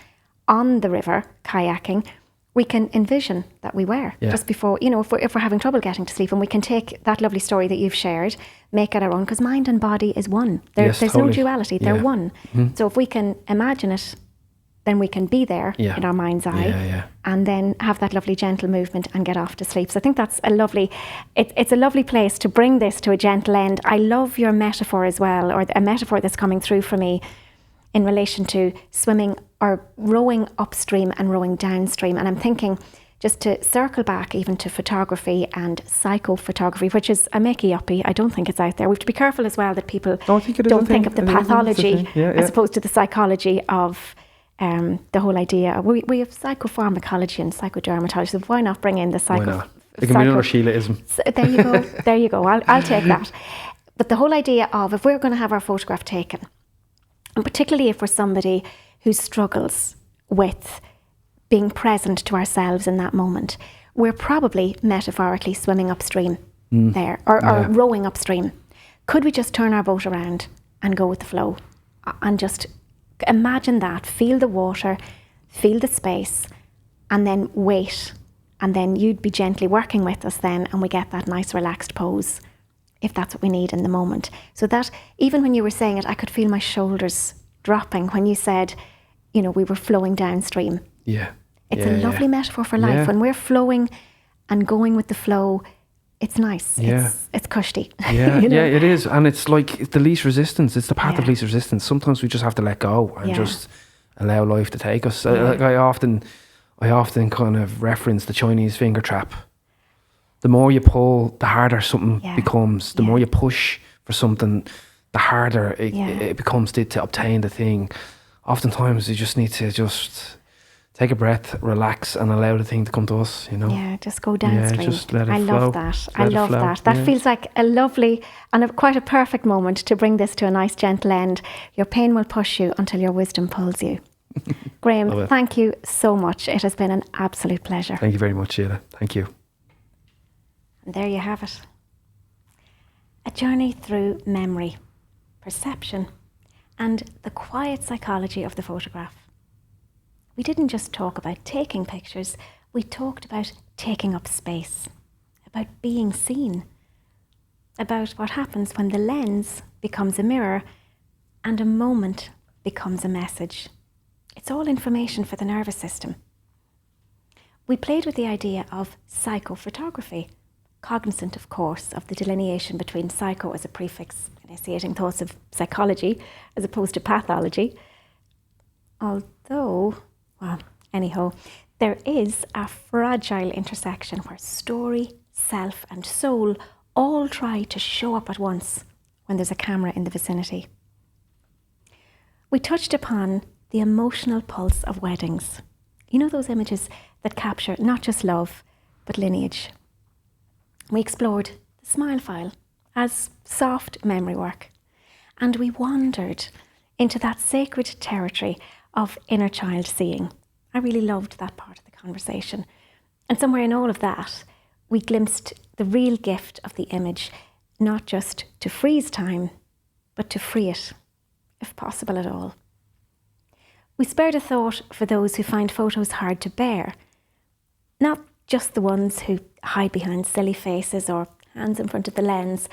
on the river kayaking, we can envision that we were just before, if we're having trouble getting to sleep, and we can take that lovely story that you've shared, make it our own, because mind and body is one. There's no duality, they're one. So if we can imagine it, then we can be there in our mind's eye and then have that lovely gentle movement and get off to sleep. So I think that's it's a lovely place to bring this to a gentle end. I love your metaphor as well, or a metaphor that's coming through for me in relation to swimming or rowing upstream and rowing downstream. And I'm thinking, just to circle back even to photography and psychophotography, which is a makey-uppy. I don't think it's out there. We have to be careful as well that people don't think of the pathology as opposed to the psychology of the whole idea. We have psychopharmacology and psychodermatology, so why not bring in the psycho? Why not? It can be another Síleism. So there you go. I'll take that. But the whole idea of, if we're going to have our photograph taken, and particularly if we're somebody who struggles with being present to ourselves in that moment, we're probably metaphorically swimming upstream there, or rowing upstream. Could we just turn our boat around and go with the flow and just imagine that, feel the water, feel the space, and then wait, and then you'd be gently working with us then, and we get that nice relaxed pose if that's what we need in the moment. So that, even when you were saying it, I could feel my shoulders dropping when you said, we were flowing downstream. Yeah. It's a lovely metaphor for life. When we're flowing and going with the flow, it's nice. Yeah. It's cushy. Yeah, it is. And it's like, it's the least resistance. It's the path of least resistance. Sometimes we just have to let go and just allow life to take us. Like I often kind of reference the Chinese finger trap. The more you pull, the harder something becomes. The more you push for something, the harder it becomes to obtain the thing. Oftentimes you just need to just take a breath, relax, and allow the thing to come to us, Yeah, just go downstream. Yeah, just let it flow. Love that. I love that. That feels like a lovely and quite a perfect moment to bring this to a nice gentle end. Your pain will push you until your wisdom pulls you. Graeme, thank you so much. It has been an absolute pleasure. Thank you very much, Síle. Thank you. And there you have it. A journey through memory, perception, and the quiet psychology of the photograph. We didn't just talk about taking pictures, we talked about taking up space, about being seen, about what happens when the lens becomes a mirror and a moment becomes a message. It's all information for the nervous system. We played with the idea of psychophotography, cognizant, of course, of the delineation between psycho as a prefix, initiating thoughts of psychology as opposed to pathology. Although, anyhow, there is a fragile intersection where story, self, and soul all try to show up at once when there's a camera in the vicinity. We touched upon the emotional pulse of weddings. Those images that capture not just love, but lineage. We explored the smile file as soft memory work, and we wandered into that sacred territory of inner child seeing. I really loved that part of the conversation. And somewhere in all of that, we glimpsed the real gift of the image, not just to freeze time, but to free it, if possible at all. We spared a thought for those who find photos hard to bear, not just the ones who hide behind silly faces or hands in front of the lens,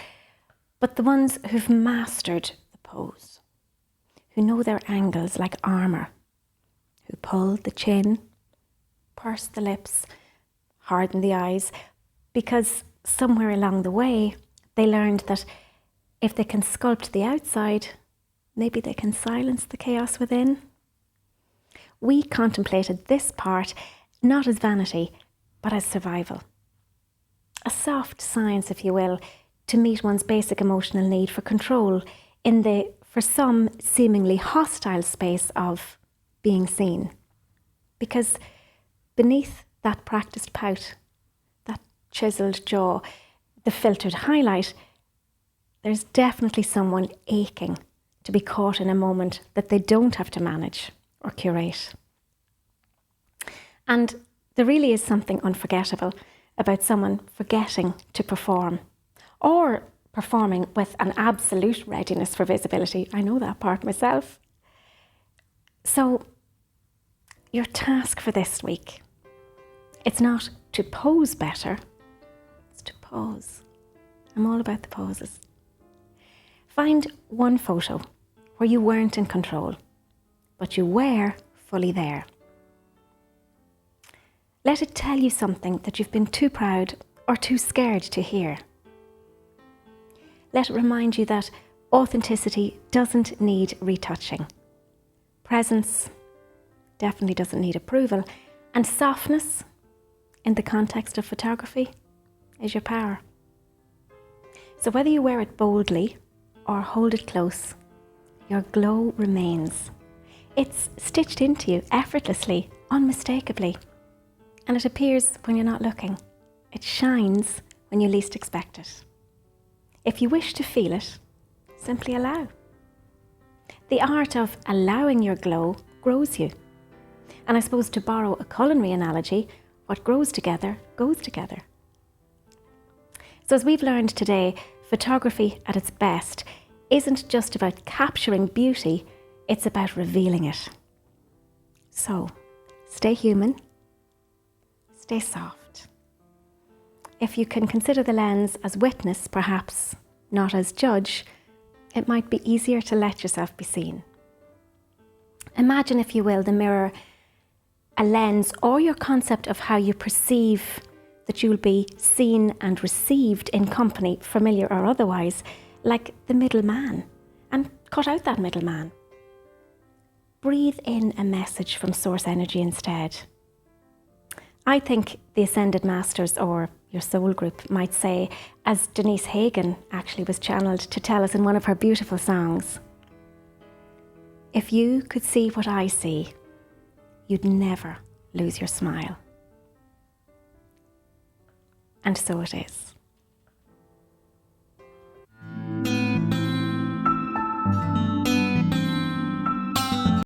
but the ones who've mastered the pose, who know their angles like armour, who pull the chin, purse the lips, harden the eyes, because somewhere along the way they learned that if they can sculpt the outside, maybe they can silence the chaos within. We contemplated this part not as vanity, but as survival. A soft science, if you will, to meet one's basic emotional need for control in the, for some, seemingly hostile space of being seen. Because beneath that practiced pout, that chiselled jaw, the filtered highlight, there's definitely someone aching to be caught in a moment that they don't have to manage or curate. And there really is something unforgettable about someone forgetting to perform, or performing with an absolute readiness for visibility. I know that part myself. So your task for this week, it's not to pose better, it's to pose. I'm all about the poses. Find one photo where you weren't in control, but you were fully there. Let it tell you something that you've been too proud or too scared to hear. Let it remind you that authenticity doesn't need retouching. Presence definitely doesn't need approval. And softness, in the context of photography, is your power. So whether you wear it boldly or hold it close, your glow remains. It's stitched into you effortlessly, unmistakably. And it appears when you're not looking. It shines when you least expect it. If you wish to feel it, simply allow. The art of allowing your glow grows you. And I suppose, to borrow a culinary analogy, what grows together goes together. So as we've learned today, photography at its best isn't just about capturing beauty, it's about revealing it. So stay human, stay soft. If you can consider the lens as witness, perhaps not as judge, it might be easier to let yourself be seen. Imagine, if you will, the mirror, a lens, or your concept of how you perceive that you'll be seen and received in company, familiar or otherwise, like the middleman, and cut out that middleman. Breathe in a message from source energy instead. I think the Ascended Masters, or your soul group, might say, as Denise Hagen actually was channeled to tell us in one of her beautiful songs, if you could see what I see, you'd never lose your smile. And so it is.